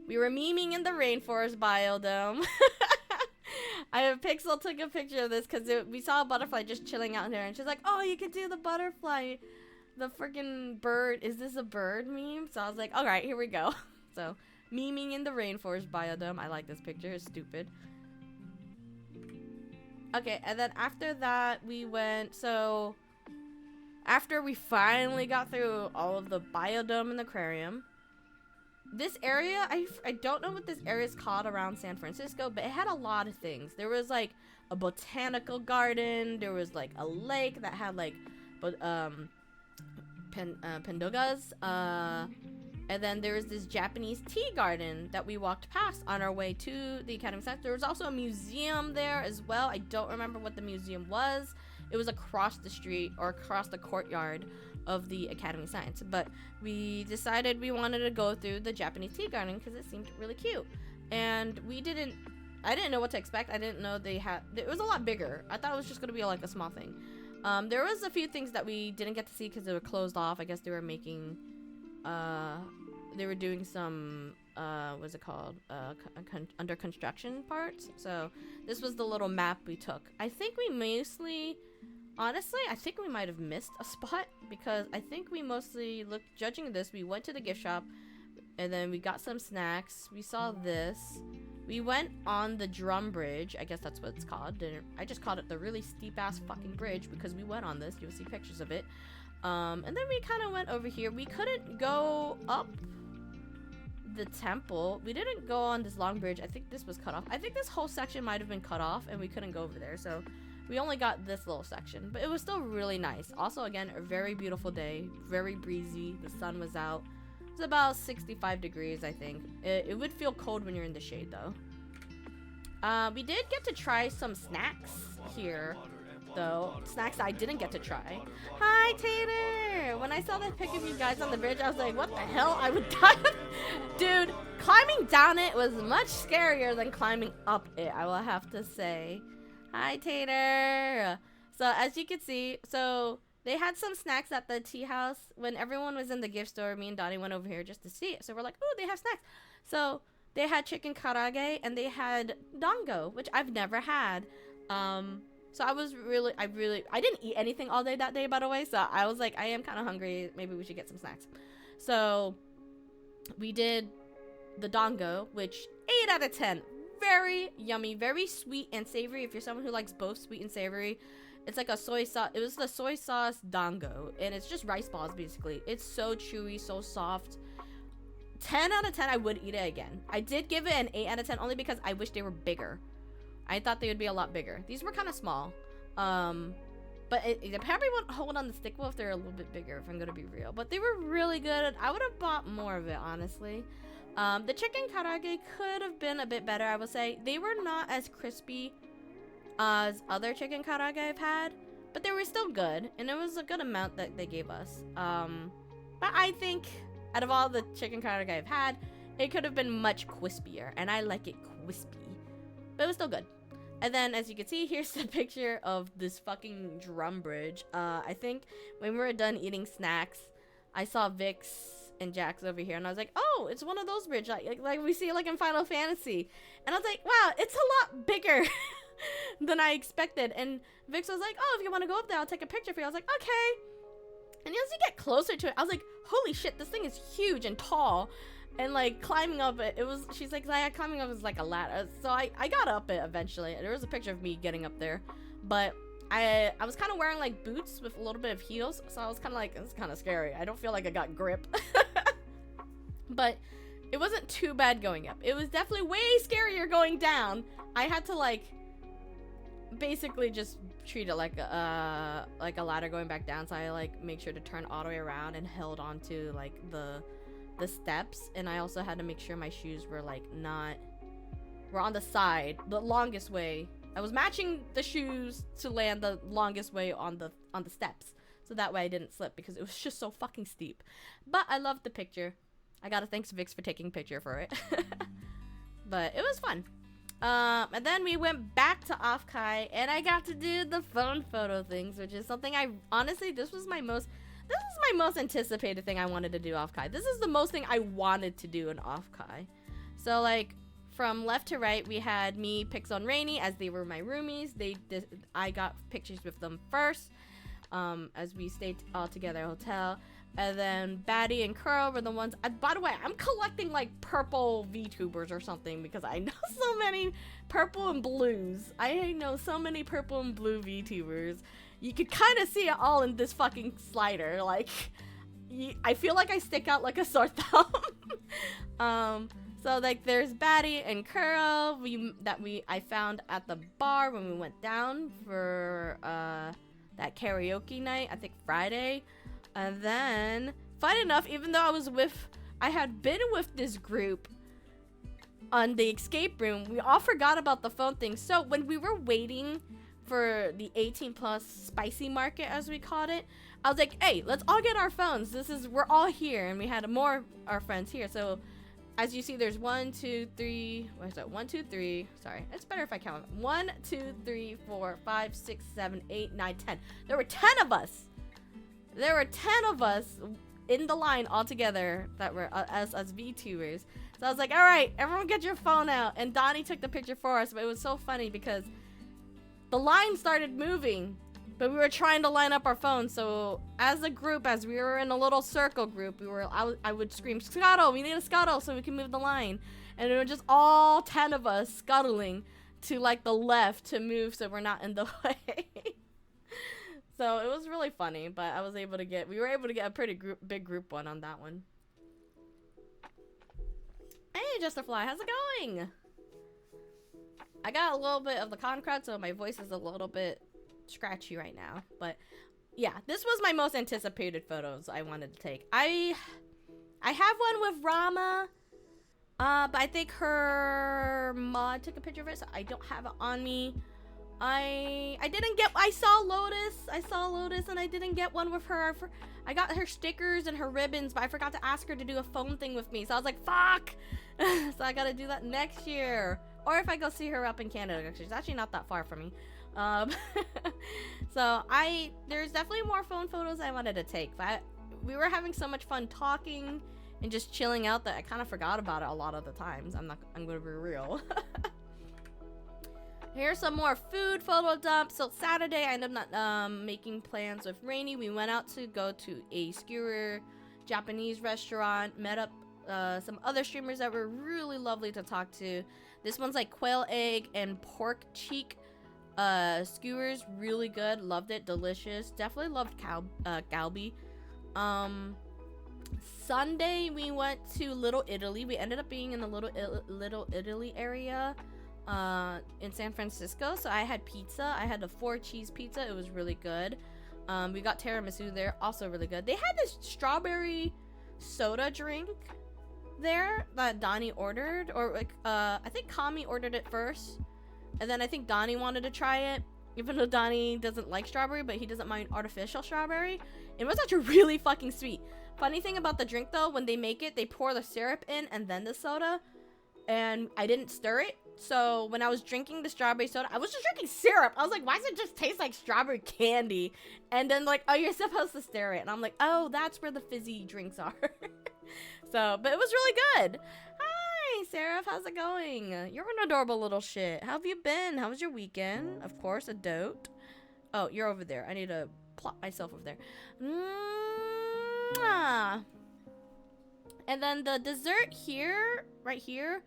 We were memeing in the rainforest biodome. Pixel took a picture of this because we saw a butterfly just chilling out there, and she's like, "Oh, you can do the butterfly, the freaking bird. Is this a bird meme?" So I was like, "All right, here we go." So memeing in the rainforest biodome. I like this picture. It's stupid. Okay, and then after that we went. So after we finally got through all of the biodome and the aquarium. This area, I don't know what this area is called around San Francisco, but it had a lot of things. There was like a botanical garden. There was like a lake that had like pendogas. And then there was this Japanese tea garden that we walked past on our way to the Academy Center. There was also a museum there as well. I don't remember what the museum was. It was across the street or across the courtyard of the Academy Science. But we decided we wanted to go through the Japanese tea garden because it seemed really cute. And I didn't know what to expect. I didn't know it was a lot bigger. I thought it was just going to be like a small thing. There was a few things that we didn't get to see because they were closed off. I guess they were making, they were doing some, what's it called? Under construction parts. So this was the little map we took. I think we mostly, honestly, I think we might have missed a spot because I think we mostly looked, judging this, we went to the gift shop and then we got some snacks. We saw this. We went on the drum bridge. I guess that's what it's called. I just called it the really steep ass fucking bridge because we went on this. You'll see pictures of it. And then we kind of went over here. We couldn't go up the temple. We didn't go on this long bridge. I think this was cut off. I think this whole section might have been cut off and we couldn't go over there. So we only got this little section. But it was still really nice. Also, again, a very beautiful day. Very breezy. The sun was out. It's about 65 degrees, I think. It would feel cold when you're in the shade, though. We did get to try some snacks here, though. Snacks I didn't get to try. Hi, Tater! When I saw that pic of you guys on the bridge, I was like, what the hell? I would die. Dude, climbing down it was much scarier than climbing up it, I will have to say. Hi, Tater! So, as you can see, they had some snacks at the tea house. When everyone was in the gift store, me and Donnie went over here just to see it. So we're like, oh, they have snacks. So they had chicken karaage and they had dango, which I've never had. So I didn't eat anything all day that day, by the way. So I was like, I am kind of hungry. Maybe we should get some snacks. So we did the dango, which 8 out of 10. Very yummy, very sweet and savory. If you're someone who likes both sweet and savory, it's like a soy sauce. It was the soy sauce dango, and it's just rice balls, basically. It's so chewy, so soft. 10 out of 10, I would eat it again. I did give it an 8 out of 10 only because I wish they were bigger. I thought they would be a lot bigger. These were kind of small. But it probably won't hold on the stick well if they're a little bit bigger, if I'm going to be real. But they were really good. I would have bought more of it, honestly. The chicken karaage could have been a bit better, I would say. They were not as crispy as other chicken karaage I've had, but they were still good, and it was a good amount that they gave us. But I think out of all the chicken karaage I've had, it could have been much crispier, and I like it crispy, but it was still good. And then, as you can see, here's the picture of this fucking drum bridge. I think when we were done eating snacks, I saw Vix and Jax over here, and I was like, oh, it's one of those bridges like we see like in Final Fantasy, and I was like, wow, it's a lot bigger than I expected. And Vix was like, oh, if you want to go up there, I'll take a picture for you. I was like, okay. And as you get closer to it, I was like, holy shit, this thing is huge and tall. And like climbing up it, she's like, Zaya, climbing up is like a ladder. So I got up it eventually. There was a picture of me getting up there, but I was kind of wearing like boots with a little bit of heels, so I was kind of like, it's kind of scary. I don't feel like I got grip. But it wasn't too bad going up. It was definitely way scarier going down. I had to like basically just treat it like a ladder going back down, so I like make sure to turn all the way around and held onto like the steps, and I also had to make sure my shoes were like were on the side, the longest way. I was matching the shoes to land the longest way on the steps, so that way I didn't slip because it was just so fucking steep. But I loved the picture. I gotta thank Vix for taking a picture for it. But it was fun. And then we went back to Offkai, and I got to do the phone photo things, which is something I honestly, this was my most anticipated thing I wanted to do Offkai. This is the most thing I wanted to do in Offkai. So like from left to right, we had me, Pixel, and Rainy, as they were my roomies. I got pictures with them first, as we stayed all together at a hotel. And then Batty and Curl were the ones. By the way, I'm collecting like purple VTubers or something because I know so many purple and blues. I know so many purple and blue VTubers. You could kind of see it all in this fucking slider. Like, I feel like I stick out like a sore thumb. So like there's Batty and Kuro I found at the bar when we went down for that karaoke night, I think Friday. And then fun enough, even though I had been with this group on the escape room, we all forgot about the phone thing. So when we were waiting for the 18 plus spicy market, as we called it, I was like, hey, let's all get our phones. We're all here. And we had more our friends here. So as you see, there's 1, 2, 3. Where's that? 1, 2, 3. Sorry, it's better if I count. 1, 2, 3, 4, 5, 6, 7, 8, 9, 10. There were 10 of us. There were 10 of us in the line all together that were as VTubers. So I was like, all right, everyone get your phone out. And Donnie took the picture for us. But it was so funny because the line started moving, but we were trying to line up our phones. So as a group, as we were in a little circle group, I would scream, scuttle, we need a scuttle so we can move the line. And it was just all 10 of us scuttling to like the left to move so we're not in the way. So it was really funny, but we were able to get a pretty big group one on that one. Hey, Just a Fly, how's it going? I got a little bit of the con crowd, so my voice is a little bit scratchy right now. But yeah, this was my most anticipated photos I wanted to take. I have one with Rama, but I think her mod took a picture of it, so I don't have it on me. I saw Lotus and I didn't get one with her. I got her stickers and her ribbons, but I forgot to ask her to do a phone thing with me. So I was like, fuck. So I gotta do that next year. Or if I go see her up in Canada, actually. It's actually not that far from me. So there's definitely more phone photos I wanted to take. But we were having so much fun talking and just chilling out that I kind of forgot about it a lot of the times. I'm gonna be real. Here's some more food photo dumps. So Saturday, I ended up making plans with Rainy. We went out to go to a skewer Japanese restaurant. Met up some other streamers that were really lovely to talk to. This one's like quail egg and pork cheek skewers. Really good. Loved it. Delicious. Definitely loved galbi. Sunday, we went to Little Italy. We ended up being in the Little Italy area. In San Francisco. So I had pizza. I had a 4-cheese pizza. It was really good. We got tiramisu there, also really good. They had this strawberry soda drink there that Donnie ordered, or like I think Kami ordered it first, and then I think Donnie wanted to try it, even though Donnie doesn't like strawberry, but he doesn't mind artificial strawberry. It was actually really fucking sweet. Funny thing about the drink though, when they make it, they pour the syrup in and then the soda, and I didn't stir it. So when I was drinking the strawberry soda, I was just drinking syrup. I was like, why does it just taste like strawberry candy? And then like, oh, you're supposed to stir it. And I'm like, oh, that's where the fizzy drinks are. So, but it was really good. Hi, Seraph. How's it going? You're an adorable little shit. How have you been? How was your weekend? Of course, a dote. Oh, you're over there. I need to plot myself over there. Mwah. And then the dessert here, right here,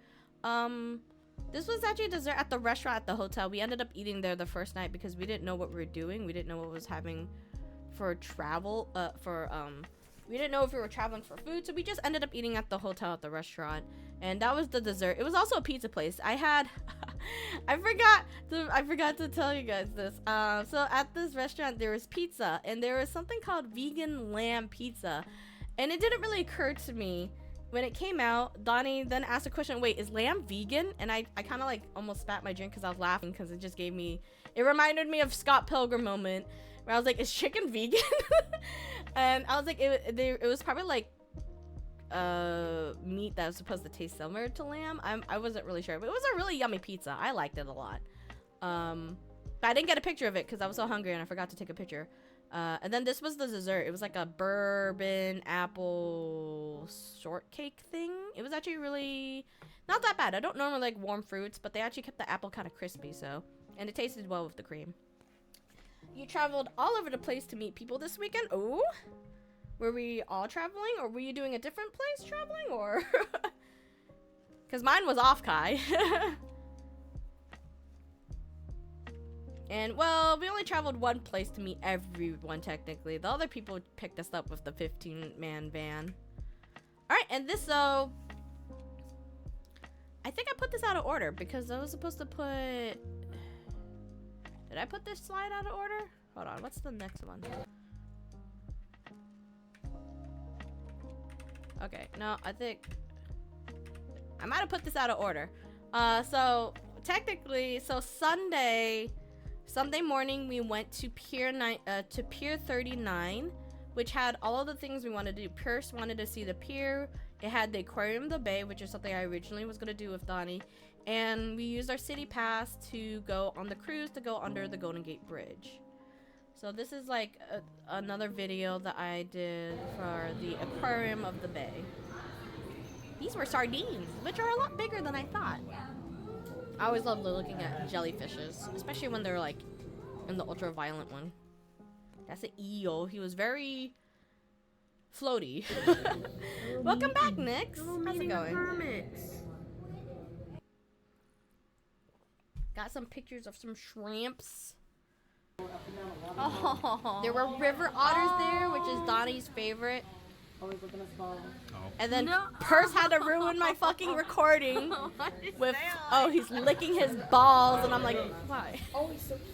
this was actually dessert at the restaurant at the hotel. We ended up eating there the first night because we didn't know what we were doing. We didn't know what was happening for travel, we didn't know if we were traveling for food, so we just ended up eating at the hotel at the restaurant. And that was the dessert. It was also a pizza place. I forgot to tell you guys this. So at this restaurant there was pizza, and there was something called vegan lamb pizza. And it didn't really occur to me when it came out. Donnie then asked a question, wait, is lamb vegan? And I kind of like almost spat my drink because I was laughing because it just it reminded me of Scott Pilgrim moment where I was like, is chicken vegan? And I was like, it was probably like meat that was supposed to taste similar to lamb. I wasn't really sure, but it was a really yummy pizza. I liked it a lot. But I didn't get a picture of it because I was so hungry and I forgot to take a picture. And then this was the dessert. It was like a bourbon apple shortcake thing. It was actually really not that bad. I don't normally like warm fruits, but they actually kept the apple kind of crispy, and it tasted well with the cream. You traveled all over the place to meet people this weekend. Oh, were we all traveling, or were you doing a different place traveling, or? Because mine was Offkai. And, well, we only traveled one place to meet everyone, technically. The other people picked us up with the 15-man van. Alright, and this, I think I put this out of order because I was supposed to put... Did I put this slide out of order? Hold on, what's the next one? Okay, no, I think... I might have put this out of order. So, technically, Sunday morning we went to Pier 39, which had all of the things we wanted to do. Pierce wanted to see the pier. It had the aquarium of the bay, which is something I originally was going to do with Donnie. And we used our city pass to go on the cruise to go under the Golden Gate Bridge. So this is like another video that I did for the aquarium of the bay. These were sardines, which are a lot bigger than I thought. I always love looking at jellyfishes, especially when they're like in the ultraviolet one. That's an eel. He was very floaty. Welcome back, Nix. How's it going? Got some pictures of some shrimps. Oh. There were river otters there, which is Donnie's favorite. Always looking at small. And then Purse had to ruin my fucking recording with, oh, he's licking his balls, and I'm like, why? Oh, he's so cute.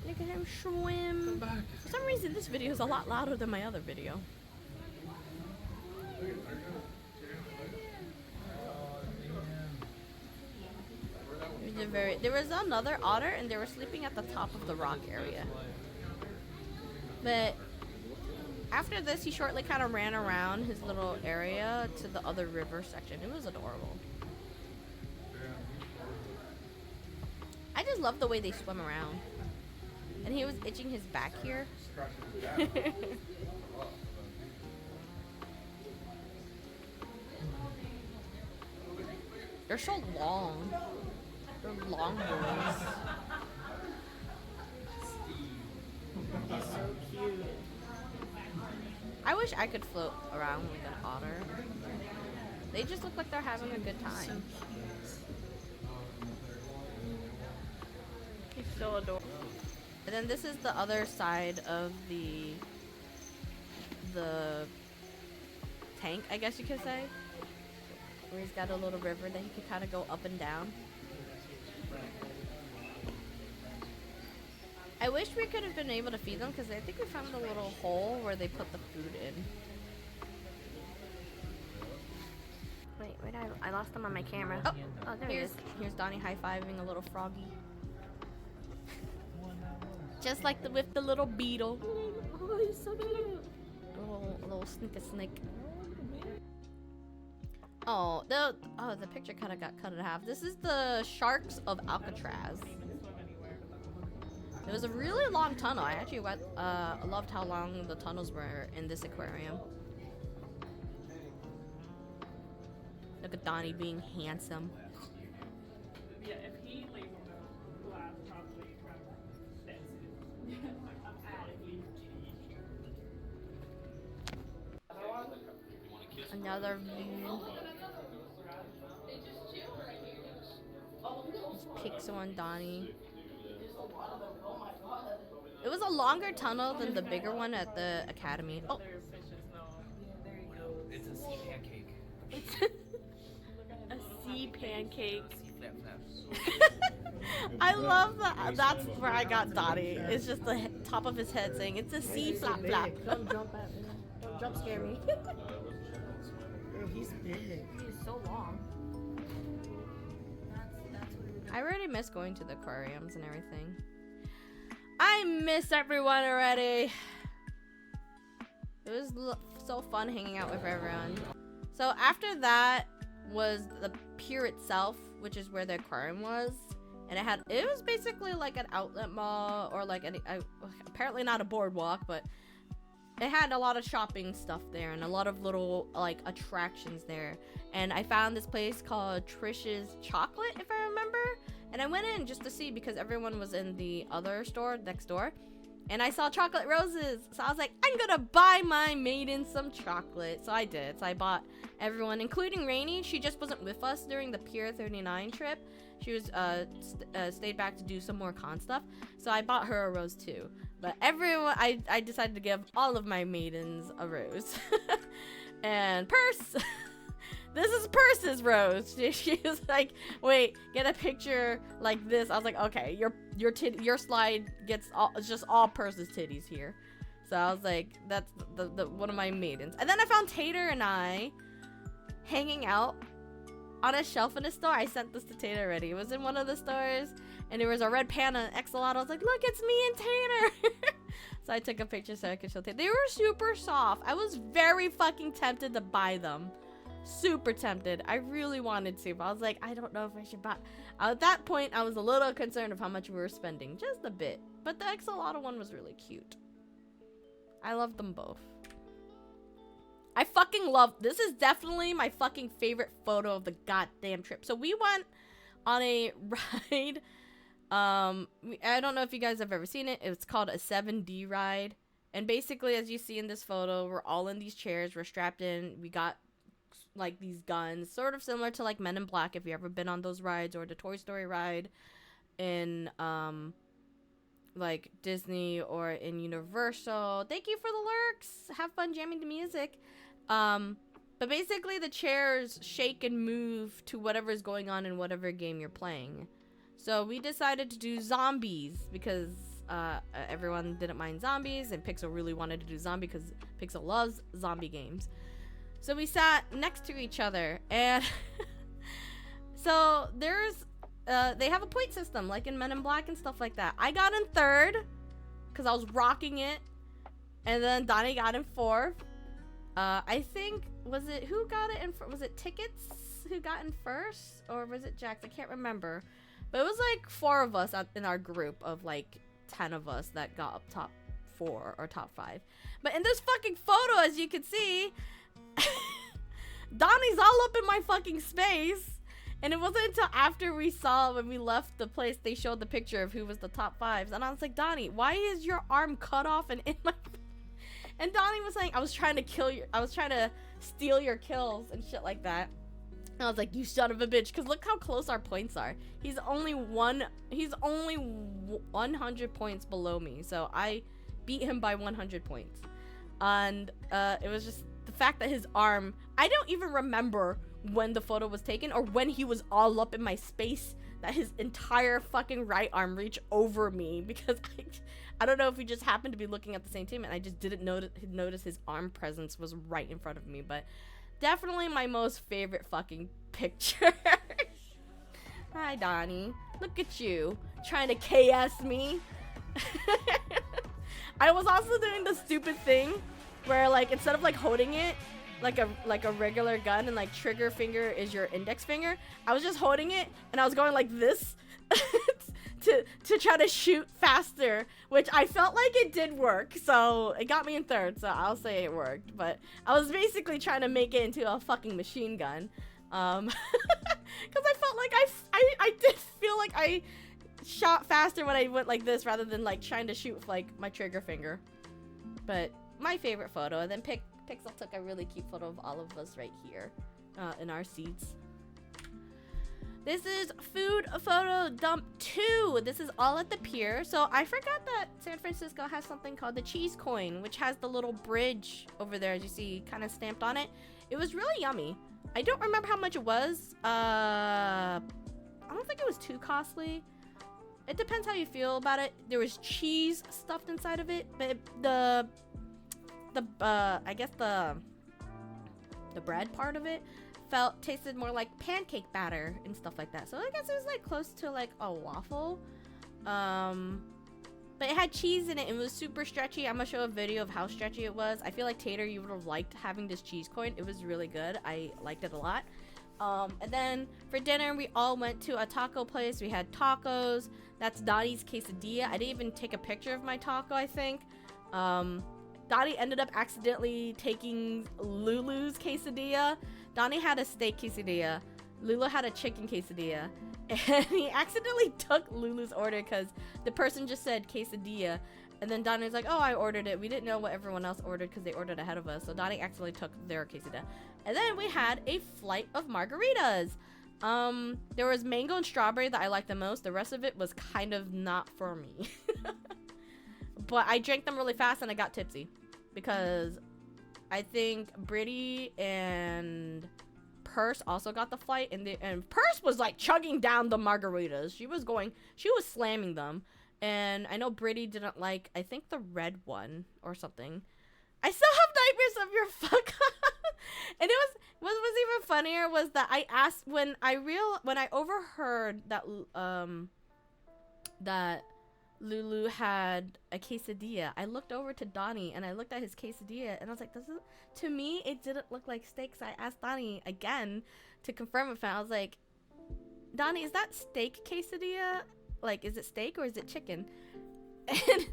Look at him swim. For some reason, this video is a lot louder than my other video. There was another otter, and they were sleeping at the top of the rock area. But after this, he shortly kind of ran around his little area to the other river section. It was adorable. I just love the way they swim around. And he was itching his back here. They're so long. They're long boys. He's so cute. I wish I could float around with an otter. They just look like they're having a good time. He's so adorable. And then this is the other side of the tank, I guess you could say. Where he's got a little river that he can kind of go up and down. I wish we could have been able to feed them because I think we found a little hole where they put the food in. Wait, I lost them on my camera. Oh, there he is. Here's Donnie high-fiving a little froggy. Just like with the little beetle. Oh, he's so cute. A little snick-a-snick. Oh, the picture kind of got cut in half. This is the sharks of Alcatraz. It was a really long tunnel. I actually loved how long the tunnels were in this aquarium. Look at Donnie being handsome. Yeah, if he lays on the glass, probably that's it. I'm Another view. Just pixel on Donnie. It was a longer tunnel than the bigger one at the academy. Oh. It's a sea pancake. a sea pancake. Sea flap flaps. I love that. That's where I got Donnie. It's just the top of his head saying, "It's a sea flap flap." Don't jump at me. Don't jump scare me. Girl, he's big. He's so long. I really miss going to the aquariums and everything. I miss everyone already. It was so fun hanging out with everyone. So after that was the pier itself, which is where the aquarium was. And it was basically like an outlet mall or like apparently not a boardwalk, but it had a lot of shopping stuff there and a lot of little like attractions there. And I found this place called Trish's Chocolate, if I remember. And I went in just to see because everyone was in the other store next door. And I saw chocolate roses. So I was like, I'm gonna buy my maiden some chocolate. So I did. So I bought everyone, including Rainy. She just wasn't with us during the Pier 39 trip. She was stayed back to do some more con stuff. So I bought her a rose too. But everyone, I decided to give all of my maidens a rose. And Purse this is purses, Rose. She was like, wait, get a picture like this. I was like, okay, your slide gets just all purses titties here. So I was like, that's the one of my maidens. And then I found Tater and I hanging out on a shelf in a store. I sent this to Tater already. It was in one of the stores, and there was a red panda and Axolotl. I was like, look, it's me and Tater. So I took a picture so I could show Tater. They were super soft. I was very fucking tempted to buy them. Super tempted. I really wanted to, but I was like, I don't know if I should buy. At that point, I was a little concerned of how much we were spending. Just a bit. But the Axolotl one was really cute. I loved them both. I fucking love, this is definitely my fucking favorite photo of the goddamn trip. So we went on a ride. I don't know if you guys have ever seen it. It's called a 7D ride. And basically, as you see in this photo, we're all in these chairs. We're strapped in. We got like these guns, sort of similar to like Men in Black, if you ever been on those rides, or the Toy Story ride in like Disney or in Universal. Thank you for the lurks. Have fun jamming the music. But basically the chairs shake and move to whatever is going on in whatever game you're playing. So we decided to do zombies because everyone didn't mind zombies, and Pixel really wanted to do zombie because Pixel loves zombie games. So we sat next to each other, and so there's they have a point system like in Men in Black and stuff like that. I got in third because I was rocking it, and then Donnie got in fourth. I think, who got it in? Was it Tickets who got in first, or was it Jax? I can't remember, but it was like 4 of us in our group of like 10 of us that got up top 4 or top 5. But in this fucking photo, as you can see, Donnie's all up in my fucking space. And it wasn't until after when we left the place, they showed the picture of who was the top 5s. And I was like, Donnie, why is your arm cut off and in my... And Donnie was saying, I was trying to steal your kills and shit like that. And I was like, you son of a bitch, because look how close our points are. He's only 100 points below me. So I beat him by 100 points. And it was just the fact that his arm, I don't even remember when the photo was taken or when he was all up in my space, that his entire fucking right arm reached over me, because I don't know if we just happened to be looking at the same team and I just didn't notice his arm presence was right in front of me. But definitely my most favorite fucking picture. Hi, Donnie. Look at you trying to KS me. I was also doing the stupid thing where, like, instead of like holding it like a regular gun and like trigger finger is your index finger, I was just holding it and I was going like this to try to shoot faster, which I felt like it did work. So it got me in third, so I'll say it worked. But I was basically trying to make it into a fucking machine gun, because I felt like I did feel like I shot faster when I went like this rather than like trying to shoot with like my trigger finger. But my favorite photo, and then Pixel took a really cute photo of all of us right here in our seats. This is food photo dump 2. This is all at the pier. So I forgot that San Francisco has something called the cheese coin, which has the little bridge over there, as you see, kind of stamped on it. It was really yummy. I don't remember how much it was. I don't think it was too costly. It depends how you feel about it. There was cheese stuffed inside of it, but I guess the bread part of it tasted more like pancake batter and stuff like that. So I guess it was like close to like a waffle. But it had cheese in it. It was super stretchy. I'm gonna show a video of how stretchy it was. I feel like Tater, you would have liked having this cheese coin. It was really good. I liked it a lot. And then for dinner, we all went to a taco place. We had tacos. That's Donnie's quesadilla. I didn't even take a picture of my taco, I think. Donnie ended up accidentally taking Lulu's quesadilla. Donnie had a steak quesadilla. Lulu had a chicken quesadilla. And he accidentally took Lulu's order because the person just said quesadilla. And then Donnie was like, oh, I ordered it. We didn't know what everyone else ordered because they ordered ahead of us. So Donnie accidentally took their quesadilla. And then we had a flight of margaritas. There was mango and strawberry that I liked the most. The rest of it was kind of not for me. But I drank them really fast and I got tipsy. Because I think Brittany and Purse also got the flight, and Purse was like chugging down the margaritas. She was slamming them. And I know Brittany didn't like, I think, the red one or something. I still have nightmares of your fuck up. And what was even funnier was that I asked when I overheard that that Lulu had a quesadilla. I looked over to Donnie and I looked at his quesadilla and I was like, to me it didn't look like steak. So I asked Donnie again to confirm with him. I was like, Donnie, is that steak quesadilla? Like, is it steak or is it chicken? And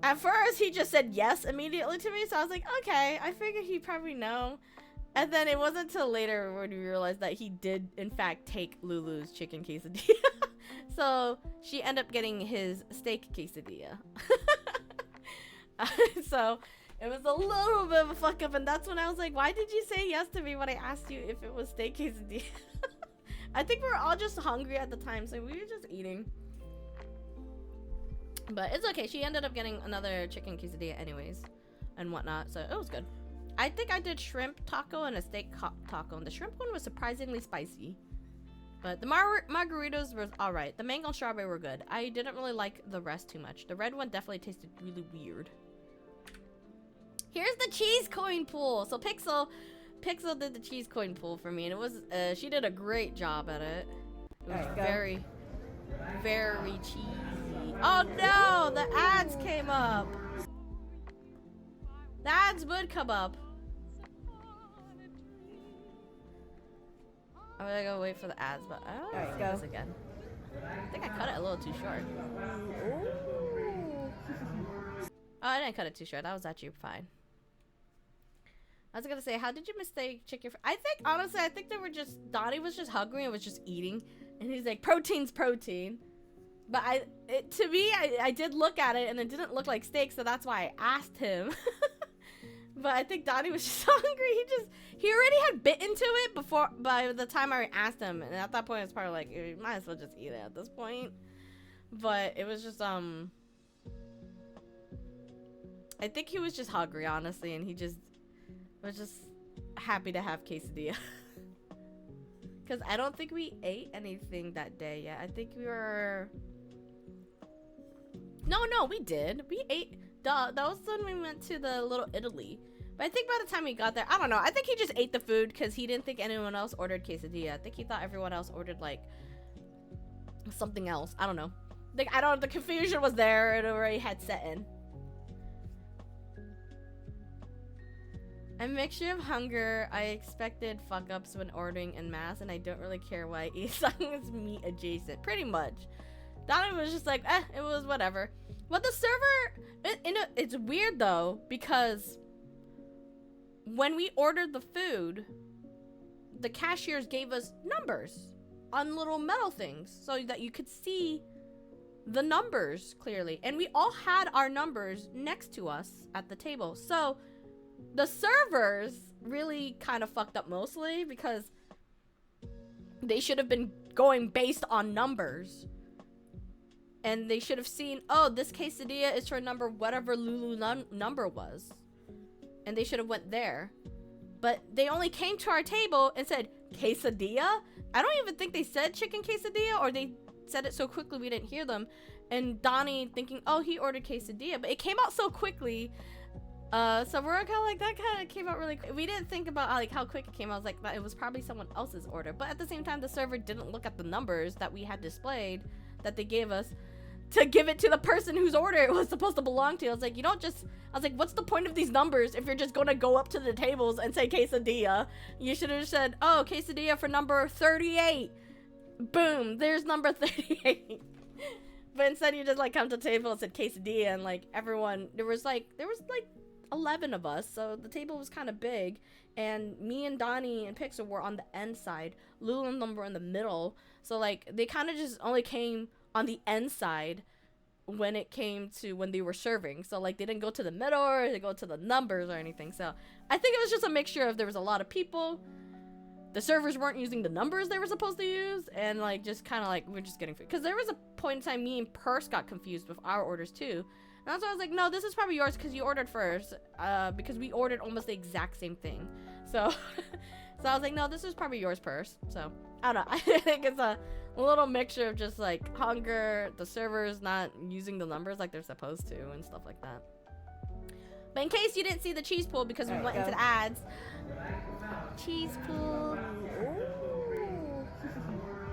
at first he just said yes immediately to me, so I was like, okay, I figured he'd probably know. And then it wasn't until later when we realized that he did in fact take Lulu's chicken quesadilla. So she ended up getting his steak quesadilla. So it was a little bit of a fuck up, and that's when I was like, why did you say yes to me when I asked you if it was steak quesadilla? I think we were all just hungry at the time, so we were just eating. But it's okay. She ended up getting another chicken quesadilla anyways and whatnot, so it was good. I think I did shrimp taco and a steak taco, and the shrimp one was surprisingly spicy. But the margaritas was alright. The mango and strawberry were good. I didn't really like the rest too much. The red one definitely tasted really weird. Here's the cheese coin pool. So Pixel did the cheese coin pool for me, and it was she did a great job at it. It was very, very cheesy. Oh no, the ads came up. The ads would come up. I'm gonna go wait for the ads, but I don't want to see this again. I think I cut it a little too short. Oh, I didn't cut it too short. That was actually fine. I was gonna say, how did you mistake chicken? I think, honestly, they were just, Donnie was just hungry and was just eating. And he's like, protein's protein. But to me, I did look at it and it didn't look like steak, so that's why I asked him. But I think Donnie was just hungry. He already had bit into it by the time I asked him. And at that point, it's probably like, you might as well just eat it at this point. But it was just, I think he was just hungry, honestly, and he just was just happy to have quesadilla. Because I don't think we ate anything that day yet. I think we were... No, we did. We ate... That was when we went to the Little Italy. But I think by the time we got there, I don't know. I think he just ate the food because he didn't think anyone else ordered quesadilla. I think he thought everyone else ordered, like, something else. I don't know. The confusion was there. It already had set in. A mixture of hunger. I expected fuck-ups when ordering en masse, and I don't really care why I eat something that's meat adjacent. Pretty much. Donnie was just like, it was whatever. Well, the server, it's weird though, because when we ordered the food, the cashiers gave us numbers on little metal things so that you could see the numbers clearly. And we all had our numbers next to us at the table. So the servers really kind of fucked up mostly because they should have been going based on numbers. And they should have seen, oh, this quesadilla is for number whatever Lulu number was. And they should have went there. But they only came to our table and said, quesadilla? I don't even think they said chicken quesadilla, or they said it so quickly we didn't hear them. And Donnie thinking, oh, he ordered quesadilla. But it came out so quickly. So we're kind of like, that kind of came out really quick. We didn't think about like how quick it came out. I was like, it was probably someone else's order. But at the same time, the server didn't look at the numbers that we had displayed that they gave us to give it to the person whose order it was supposed to belong to. I was like, what's the point of these numbers if you're just gonna go up to the tables and say quesadilla? You should have said, oh, quesadilla for number 38. Boom, there's number 38. But instead you just like come to the table and said quesadilla, and like everyone, there was like 11 of us, so the table was kind of big, and me and Donnie and Pixel were on the end side. Lulu and them were in the middle, so like they kind of just only came on the end side when it came to when they were serving. So like they didn't go to the middle or they go to the numbers or anything. So I think it was just a mixture of there was a lot of people, the servers weren't using the numbers they were supposed to use, and like just kind of like we're just getting food. Because there was a point in time me and Purse got confused with our orders too. And that's why I was like, no, this is probably yours because you ordered first, because we ordered almost the exact same thing. So So I was like, no, this is probably yours purse. So I don't know. I think it's a little mixture of just like hunger, the servers not using the numbers like they're supposed to, and stuff like that. But in case you didn't see the cheese pool because we went into the ads, cheese pool. Ooh.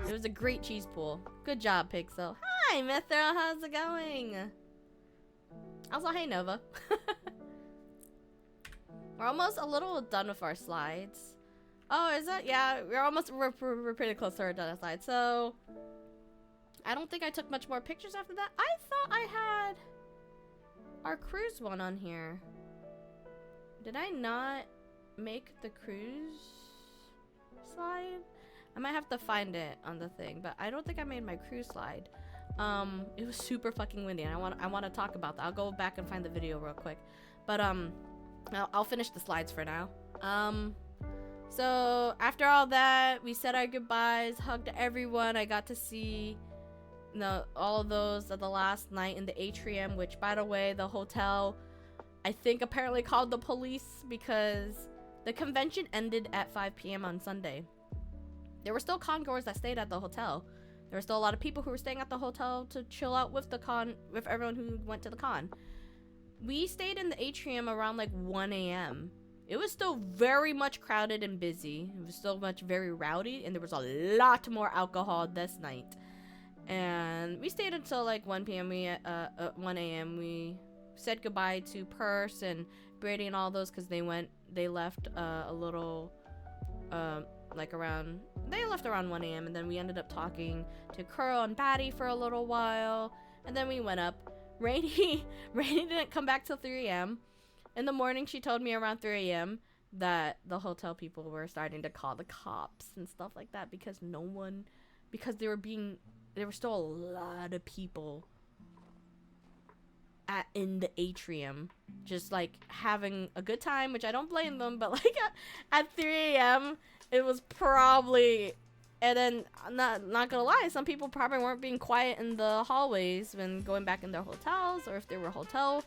It was a great cheese pool. Good job, Pixel. Hi, Mithra. How's it going? Also, hey, Nova. We're almost a little done with our slides. Oh, is it? Yeah, we're pretty close to our done slides. So, I don't think I took much more pictures after that. I thought I had our cruise one on here. Did I not make the cruise slide? I might have to find it on the thing, but I don't think I made my cruise slide. It was super fucking windy, and I want to talk about that. I'll go back and find the video real quick, but I'll finish the slides for now. So after all that, we said our goodbyes, hugged everyone. I got to see all of those at the last night in the atrium, which, by the way, the hotel, I think, apparently called the police because the convention ended at 5 p.m. on Sunday. There were still congoers that stayed at the hotel. There were still a lot of people who were staying at the hotel to chill out with with everyone who went to the con. We stayed in the atrium around like 1 a.m. It was still very much crowded and busy. It was still very rowdy, and there was a lot more alcohol this night. And we stayed until like 1 p.m. 1 a.m. We said goodbye to Purse and Brady and all those because they left a little they left around 1 a.m. and then we ended up talking to Curl and Batty for a little while, and then we went up. Rainy didn't come back till 3 a.m. In the morning, she told me around 3 a.m. that the hotel people were starting to call the cops and stuff like that because there were still a lot of people in the atrium just like having a good time, which I don't blame them, but like at 3 a.m. it was probably, and then not gonna lie, some people probably weren't being quiet in the hallways when going back in their hotels, or if there were hotel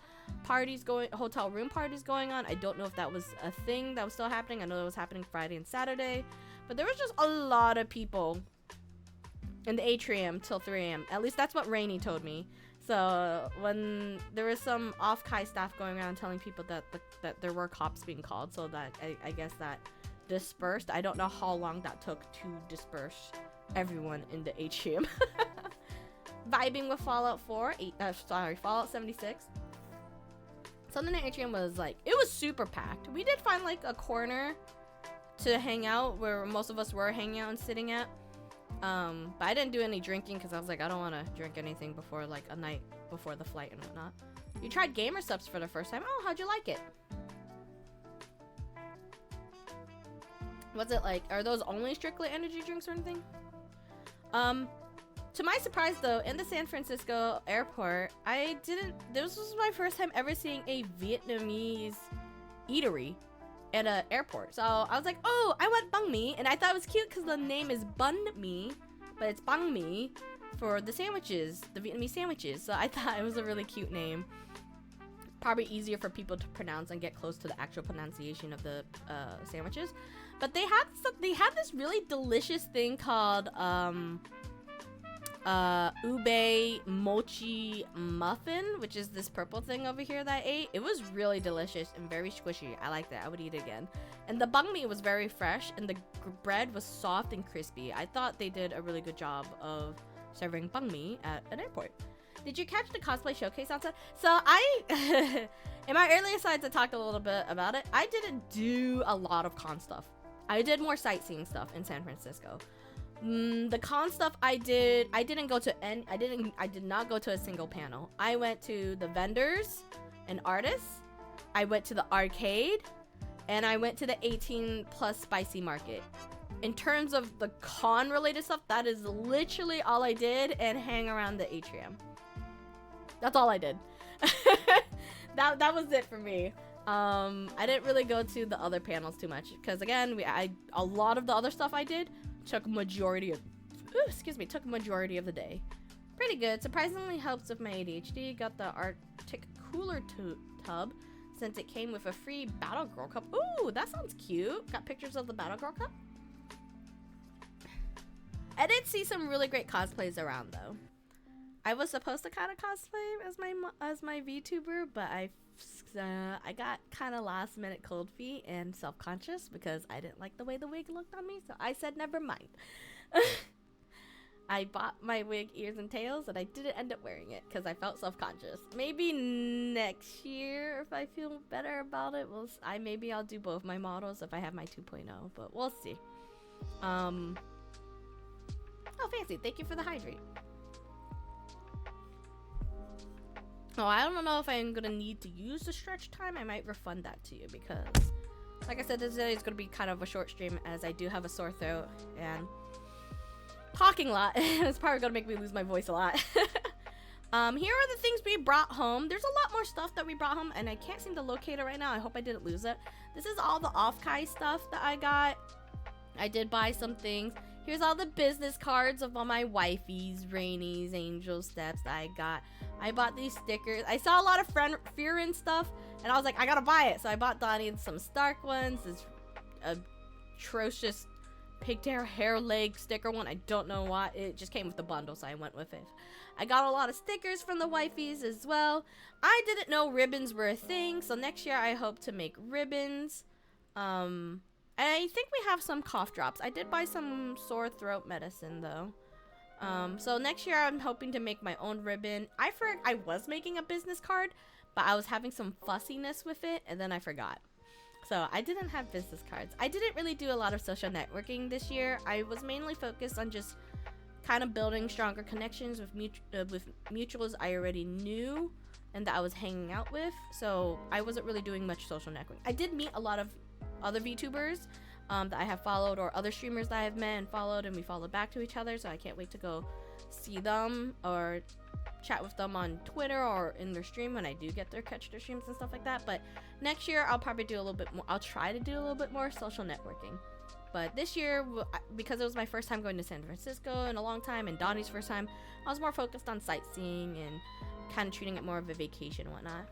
room parties going on. I don't know if that was a thing that was still happening. I know it was happening Friday and Saturday, but there was just a lot of people in the atrium till 3 a.m. At least that's what Rainy told me. So when there was some Offkai staff going around telling people that there were cops being called, so that I guess that dispersed. I don't know how long that took to disperse everyone in the atrium. Vibing with Fallout 76. Something in the atrium was like, it was super packed. We did find like a corner to hang out where most of us were hanging out and sitting at. But I didn't do any drinking because I was like, I don't want to drink anything before like a night before the flight and whatnot. You tried Gamer Subs for the first time. Oh, how'd you like it? Was it like, are those only strictly energy drinks or anything? To my surprise though, in the San Francisco airport, this was my first time ever seeing a Vietnamese eatery at an airport. So I was like, oh, I want banh mi, and I thought it was cute because the name is bun mi, but it's banh mi for the sandwiches, the Vietnamese sandwiches. So I thought it was a really cute name. Probably easier for people to pronounce and get close to the actual pronunciation of the sandwiches. But they had this really delicious thing called ube mochi muffin, which is this purple thing over here that I ate. It was really delicious and very squishy. I liked that. I would eat it again. And the banh mi was very fresh, and the bread was soft and crispy. I thought they did a really good job of serving banh mi at an airport. Did you catch the cosplay showcase on set? So in my earlier slides, I talked a little bit about it. I didn't do a lot of con stuff. I did more sightseeing stuff in San Francisco. The con stuff I did not go to a single panel. I went to the vendors and artists. I went to the arcade, and I went to the 18 plus spicy market. In terms of the con related stuff, that is literally all I did, and hang around the atrium. That's all I did. That was it for me. I didn't really go to the other panels too much because again, a lot of the other stuff I did took majority of the day. Pretty good. Surprisingly helps with my ADHD. Got the Arctic cooler tub since it came with a free Battle Girl cup. Ooh, that sounds cute. Got pictures of the Battle Girl cup. I did see some really great cosplays around though. I was supposed to kind of cosplay as my VTuber, but I got kind of last minute cold feet and self-conscious because I didn't like the way the wig looked on me, so I said never mind. I bought my wig, ears, and tails, and I didn't end up wearing it because I felt self-conscious. Maybe next year, if I feel better about it, maybe I'll do both my models if I have my 2.0, but we'll see. Oh, fancy! Thank you for the hydrate. Oh, I don't know if I'm gonna need to use the stretch time. I might refund that to you because, like I said, this video is gonna be kind of a short stream as I do have a sore throat and talking a lot. It's probably gonna make me lose my voice a lot. Here are the things we brought home. There's a lot more stuff that we brought home, and I can't seem to locate it right now. I hope I didn't lose it. This is all the Offkai stuff that I got. I did buy some things. Here's all the business cards of all my wifeys, Rainies, Angel Steps that I got. I bought these stickers. I saw a lot of Fran stuff, and I was like, I gotta buy it. So I bought Donnie some Stark ones, this atrocious pigtail hair leg sticker one. I don't know why. It just came with the bundle, so I went with it. I got a lot of stickers from the wifeys as well. I didn't know ribbons were a thing, so next year I hope to make ribbons. I think we have some cough drops. I did buy some sore throat medicine though. So next year I'm hoping to make my own ribbon. I was making a business card, but I was having some fussiness with it, and then I forgot. So I didn't have business cards. I didn't really do a lot of social networking this year. I was mainly focused on just kind of building stronger connections with mutuals I already knew and that I was hanging out with. So I wasn't really doing much social networking. I did meet a lot of other VTubers that I have followed, or other streamers that I have met and followed, and we followed back to each other, so I can't wait to go see them or chat with them on Twitter or in their stream when I do get catch their streams and stuff like that. But next year I'll probably do a little bit more. I'll try to do a little bit more social networking. But this year, because it was my first time going to San Francisco in a long time, and Donnie's first time, I was more focused on sightseeing and kind of treating it more of a vacation and whatnot.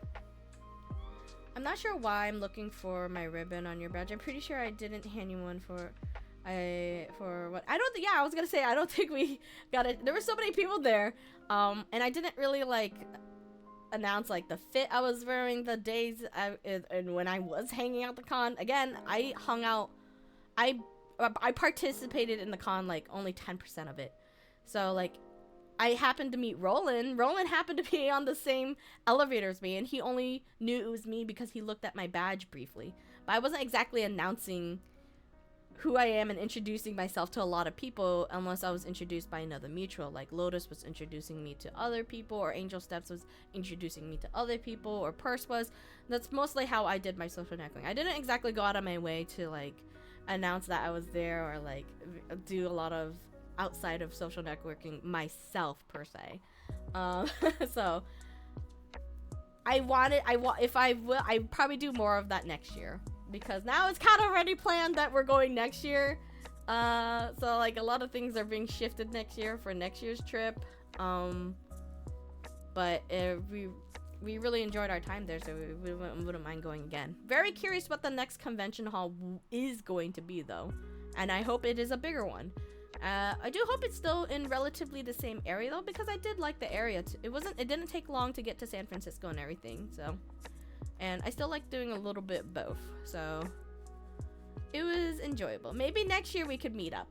I'm not sure why I'm looking for my ribbon on your badge. I'm pretty sure I didn't hand you one for what I don't think. Yeah, I was gonna say I don't think we got it. There were so many people there, and I didn't really like announce like the fit I was wearing the days and when I was hanging out the con. Again, I hung out. I participated in the con like only 10% of it. So like I happened to meet Roland. Roland happened to be on the same elevator as me, and he only knew it was me because he looked at my badge briefly. But I wasn't exactly announcing who I am and introducing myself to a lot of people unless I was introduced by another mutual. Like Lotus was introducing me to other people, or Angel Steps was introducing me to other people, or Purse was. That's mostly how I did my social networking. I didn't exactly go out of my way to like announce that I was there or like do a lot of outside of social networking myself per se. So I'd probably do more of that next year, because now it's kind of already planned that we're going next year. So like a lot of things are being shifted next year for next year's trip. But we really enjoyed our time there, so we wouldn't mind going again. Very curious what the next convention hall is going to be though, and I hope it is a bigger one. I do hope it's still in relatively the same area though, because I did like the area. It didn't take long to get to San Francisco and everything, so. And I still like doing a little bit both, so it was enjoyable. Maybe next year we could meet up.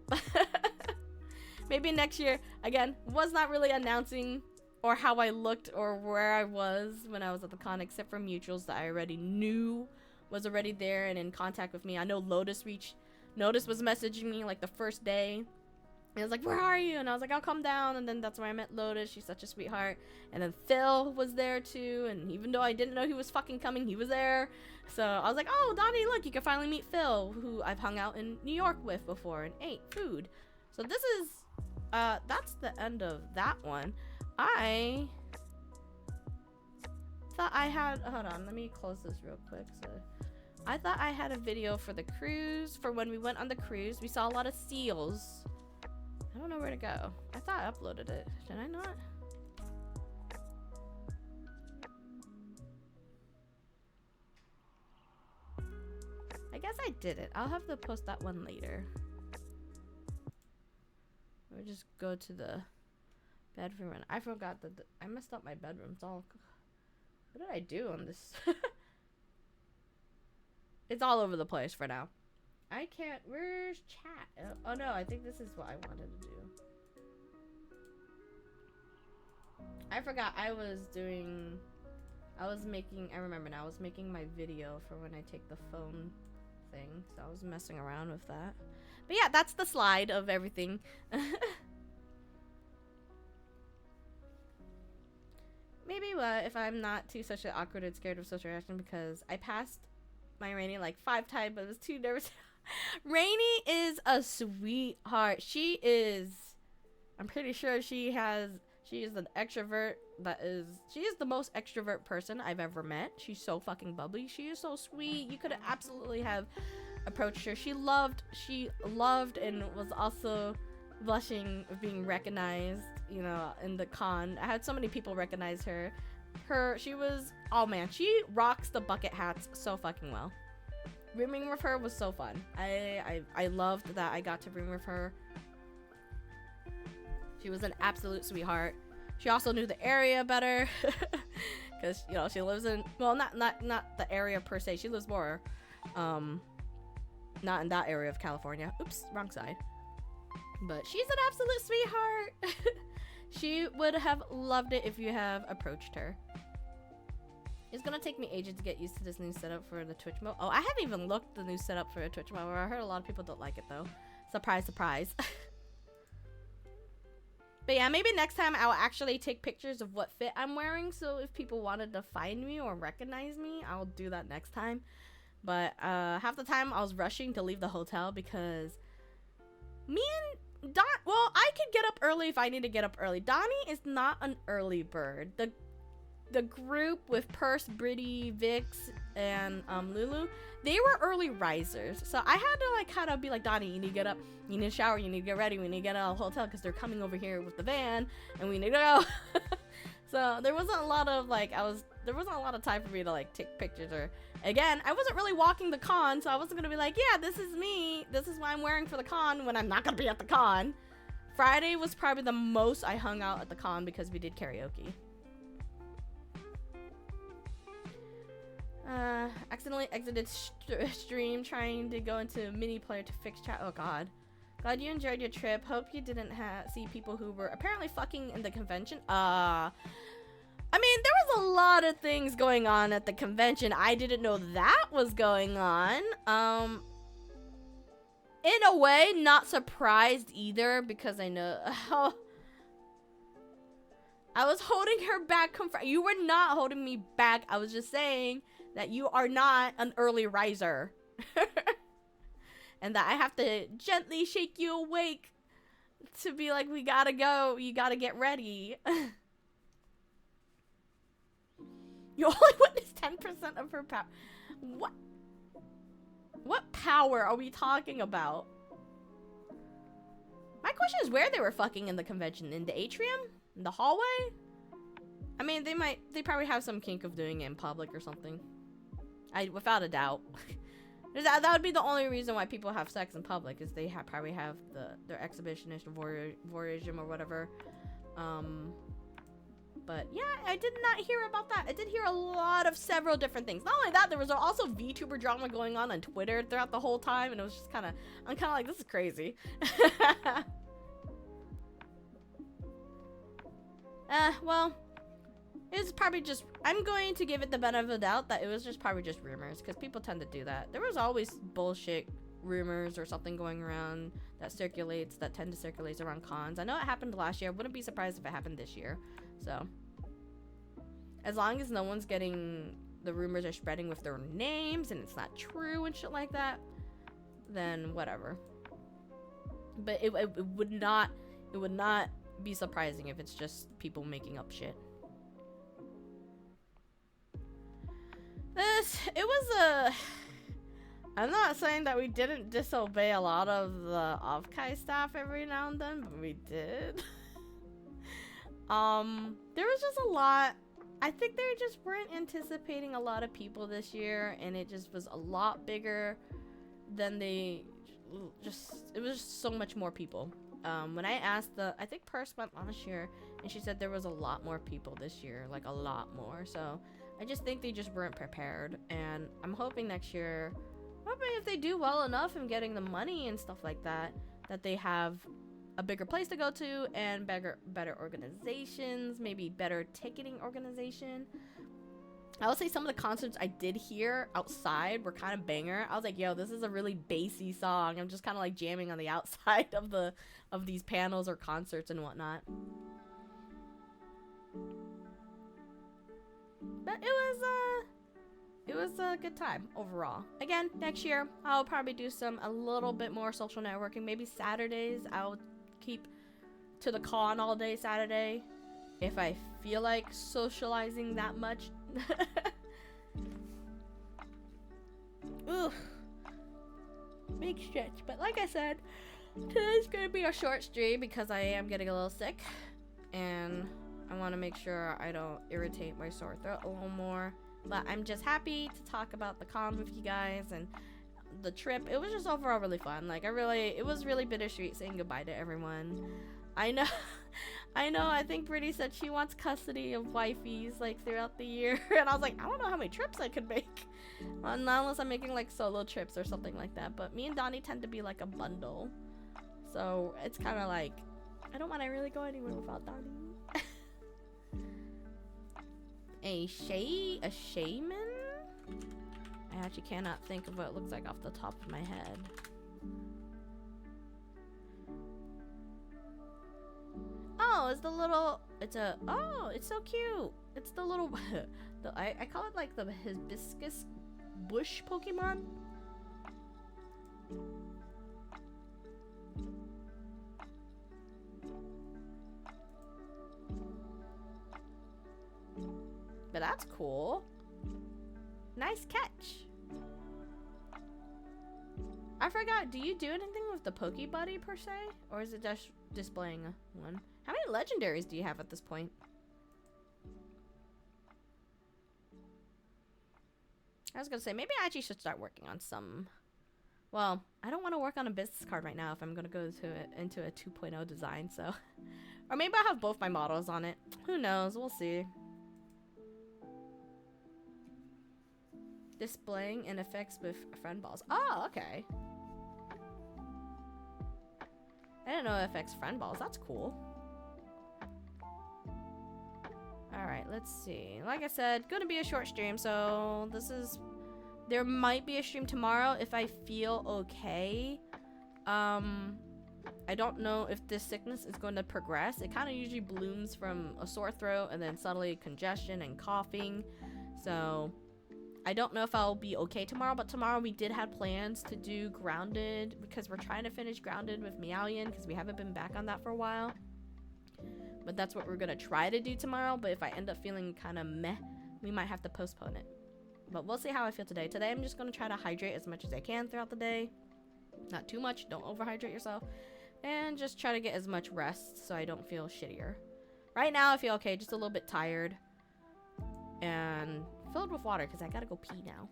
Maybe next year, again, was not really announcing or how I looked or where I was when I was at the con, except for mutuals that I already knew was already there and in contact with me. I know Lotus was messaging me like the first day. And I was like, where are you? And I was like, I'll come down. And then that's where I met Lotus. She's such a sweetheart. And then Phil was there too. And even though I didn't know he was fucking coming, he was there. So I was like, oh, Donnie, look, you can finally meet Phil, who I've hung out in New York with before and ate food. So this is, that's the end of that one. I thought I had, hold on, let me close this real quick. So I thought I had a video for the cruise, for when we went on the cruise. We saw a lot of seals. I don't know where to go. I thought I uploaded it. Did I not? guess I didn't. I'll have to post that one later. Or just go to the bedroom, and I forgot that I messed up my bedroom. It's all. What did I do on this? It's all over the place for now. I can't. Where's chat? Oh no, I think this is what I wanted to do. I forgot I was making, I remember now, I was making my video for when I take the phone thing, so I was messing around with that. But yeah, that's the slide of everything. Maybe if I'm not too socially awkward and scared of social reaction, because I passed my Rainy like 5 times, but I was too nervous. Rainy is a sweetheart. She is, I'm pretty sure she is an extrovert she is the most extrovert person I've ever met. She's so fucking bubbly. She is so sweet. You could absolutely have approached her. She loved and was also blushing of being recognized, you know, in the con. I had so many people recognize her. She was, oh man, she rocks the bucket hats so fucking well. Rooming with her was so fun. I loved that I got to room with her. She was an absolute sweetheart. She also knew the area better, because you know she lives in, well, not the area per se. She lives more, not in that area of California. Oops, wrong side. But she's an absolute sweetheart. She would have loved it if you have approached her. It's gonna take me ages to get used to this new setup for the Twitch mode. Oh, I haven't even looked the new setup for the Twitch mode. I heard a lot of people don't like it though. Surprise, surprise. But yeah, maybe next time I'll actually take pictures of what fit I'm wearing, so if people wanted to find me or recognize me, I'll do that next time. But half the time I was rushing to leave the hotel because me and well, I could get up early if I need to get up early. Donnie is not an early bird. The group with Purse, Brittany, Vix, and Lulu, they were early risers. So I had to like kind of be like, Donnie, you need to get up, you need to shower, you need to get ready, we need to get out of the hotel because they're coming over here with the van and we need to go. So there wasn't a lot of like, there wasn't a lot of time for me to like take pictures, or again, I wasn't really walking the con, so I wasn't gonna be like, yeah, this is me, this is what I'm wearing for the con when I'm not gonna be at the con. Friday was probably the most I hung out at the con because we did karaoke. Accidentally exited stream trying to go into mini player to fix chat. Oh god. Glad you enjoyed your trip. Hope you didn't see people who were apparently fucking in the convention. I mean, there was a lot of things going on at the convention. I didn't know that was going on. In a way, not surprised either, because I know I was holding her back. You were not holding me back. I was just saying that you are not an early riser. And that I have to gently shake you awake to be like, we gotta go, you gotta get ready. You only witnessed 10% of her power. What power are we talking about? My question is where they were fucking in the convention. In the atrium? In the hallway? I mean, they probably have some kink of doing it in public or something. Without a doubt. That would be the only reason why people have sex in public, is they probably have their exhibitionist or voyeurism or whatever. But yeah, I did not hear about that. I did hear a lot of several different things. Not only that, there was also VTuber drama going on Twitter throughout the whole time, and it was just I'm kind of like, this is crazy. Well, it was probably just, I'm going to give it the benefit of the doubt that it was just probably just rumors, because people tend to do that. There was always bullshit rumors or something going around that tend to circulate around cons. I know it happened last year. I wouldn't be surprised if it happened this year. So, as long as no one's getting, the rumors are spreading with their names and it's not true and shit like that, then whatever. But it would not be surprising if it's just people making up shit. I'm not saying that we didn't disobey a lot of the Offkai staff every now and then, but we did. There was just a lot. I think they just weren't anticipating a lot of people this year, and it just was a lot bigger then it was just so much more people. When I asked I think Purse went last year, and she said there was a lot more people this year, like a lot more. So I just think they just weren't prepared, and I'm hoping next year, if they do well enough in getting the money and stuff like that, that they have a bigger place to go to and better organizations, maybe better ticketing organization. I would say some of the concerts I did hear outside were kind of banger. I was like, yo, this is a really bassy song. I'm just kind of like jamming on the outside of these panels or concerts and whatnot. But it was a good time overall. Again, next year I'll probably do a little bit more social networking. Maybe Saturdays I'll keep to the con all day Saturday if I feel like socializing that much. Ooh, big stretch. But like I said, today's gonna be a short stream because I am getting a little sick, and I want to make sure I don't irritate my sore throat a little more. But I'm just happy to talk about the con with you guys and the trip. It was just overall really fun. Like it was really bittersweet saying goodbye to everyone. I know. I think Brittany said she wants custody of wifeys like throughout the year, and I was like, I don't know how many trips I could make, not unless I'm making like solo trips or something like that. But me and Donnie tend to be like a bundle, so it's kind of like I don't want to really go anywhere without Donnie. A shaman? I actually cannot think of what it looks like off the top of my head. Oh, it's it's so cute. It's the little, I call it like the hibiscus bush Pokemon. But that's cool. Nice catch. I forgot, do you do anything with the Pokebuddy per se? Or is it just displaying one? How many legendaries do you have at this point? I was gonna say, maybe I actually should start working on some. Well, I don't want to work on a business card right now if I'm gonna go into a 2.0 design, so. Or maybe I'll have both my models on it. Who knows? We'll see. Displaying and effects with friend balls. Oh, okay. I didn't know it affects friend balls. That's cool. Alright, let's see. Like I said, gonna be a short stream, so there might be a stream tomorrow if I feel okay. I don't know if this sickness is going to progress. It kind of usually blooms from a sore throat and then suddenly congestion and coughing. So I don't know if I'll be okay tomorrow, but tomorrow we did have plans to do Grounded because we're trying to finish Grounded with Meowlian because we haven't been back on that for a while. But that's what we're going to try to do tomorrow, but if I end up feeling kind of meh, we might have to postpone it. But we'll see how I feel today. Today I'm just going to try to hydrate as much as I can throughout the day. Not too much, don't overhydrate yourself. And just try to get as much rest so I don't feel shittier. Right now I feel okay, just a little bit tired. And filled with water because I gotta go pee now.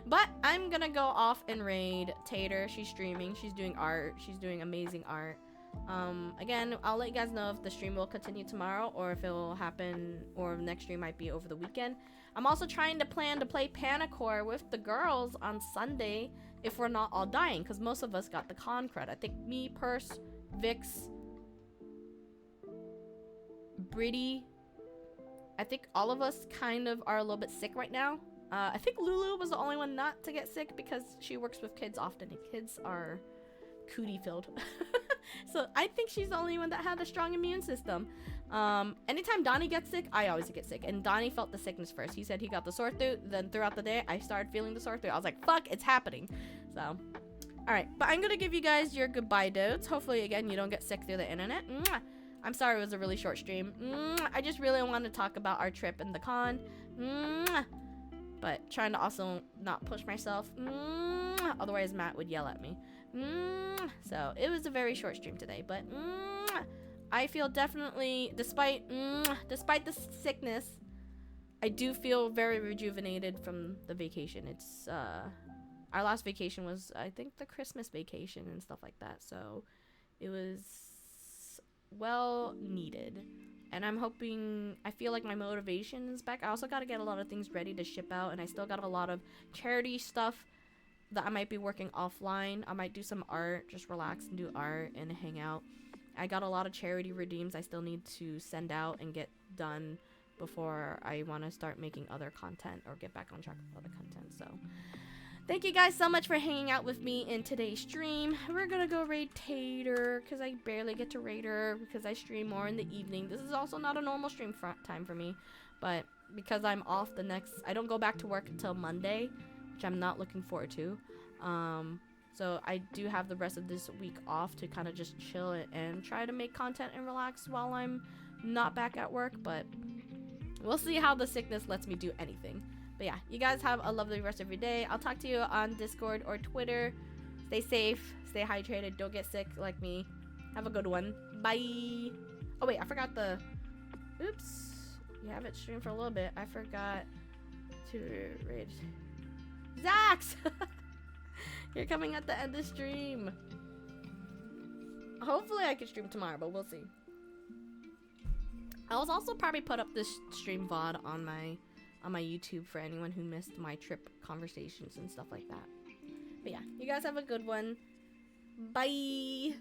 But I'm gonna go off and raid Tater. She's streaming, she's doing art, she's doing amazing art. Again, I'll let you guys know if the stream will continue tomorrow or if it will happen, or the next stream might be over the weekend. I'm also trying to plan to play Panacore with the girls on Sunday if we're not all dying, because most of us got the con cred. I think me, Purse, Vix, Britty, I think all of us kind of are a little bit sick right now. I think Lulu was the only one not to get sick because she works with kids often and kids are cootie filled. So I think she's the only one that had a strong immune system. Anytime Donnie gets sick, I always get sick. And Donnie felt the sickness first. He said he got the sore throat. Then throughout the day, I started feeling the sore throat. I was like, fuck, it's happening. So, alright. But I'm going to give you guys your goodbye notes. Hopefully, again, you don't get sick through the internet. Mwah! I'm sorry it was a really short stream. Mwah! I just really want to talk about our trip and the con. Mwah! But trying to also not push myself. Mwah! Otherwise, Matt would yell at me. So it was a very short stream today, but I feel definitely, despite the sickness, I do feel very rejuvenated from the vacation. our last vacation was, I think, the Christmas vacation and stuff like that. So it was well needed. And I'm hoping, I feel like my motivation is back. I also got to get a lot of things ready to ship out. And I still got a lot of charity stuff that I might be working offline. I might do some art, just relax and do art and hang out. I got a lot of charity redeems I still need to send out and get done before I want to start making other content or get back on track with other content. So thank you guys so much for hanging out with me in today's stream. We're gonna go raid Tater because I barely get to raid her because I stream more in the evening. This is also not a normal stream time for me, but because I'm off I don't go back to work until Monday, which I'm not looking forward to. So I do have the rest of this week off to kind of just chill and try to make content and relax while I'm not back at work, but we'll see how the sickness lets me do anything. But yeah, you guys have a lovely rest of your day. I'll talk to you on Discord or Twitter. Stay safe, stay hydrated, don't get sick like me. Have a good one. Bye. Oh wait, I forgot oops. You have it streamed for a little bit. I forgot to raid Zax. You're coming at the end of the stream. Hopefully I can stream tomorrow, but we'll see. I'll also probably put up this stream VOD on my YouTube for anyone who missed my trip conversations and stuff like that. But yeah, you guys have a good one. Bye.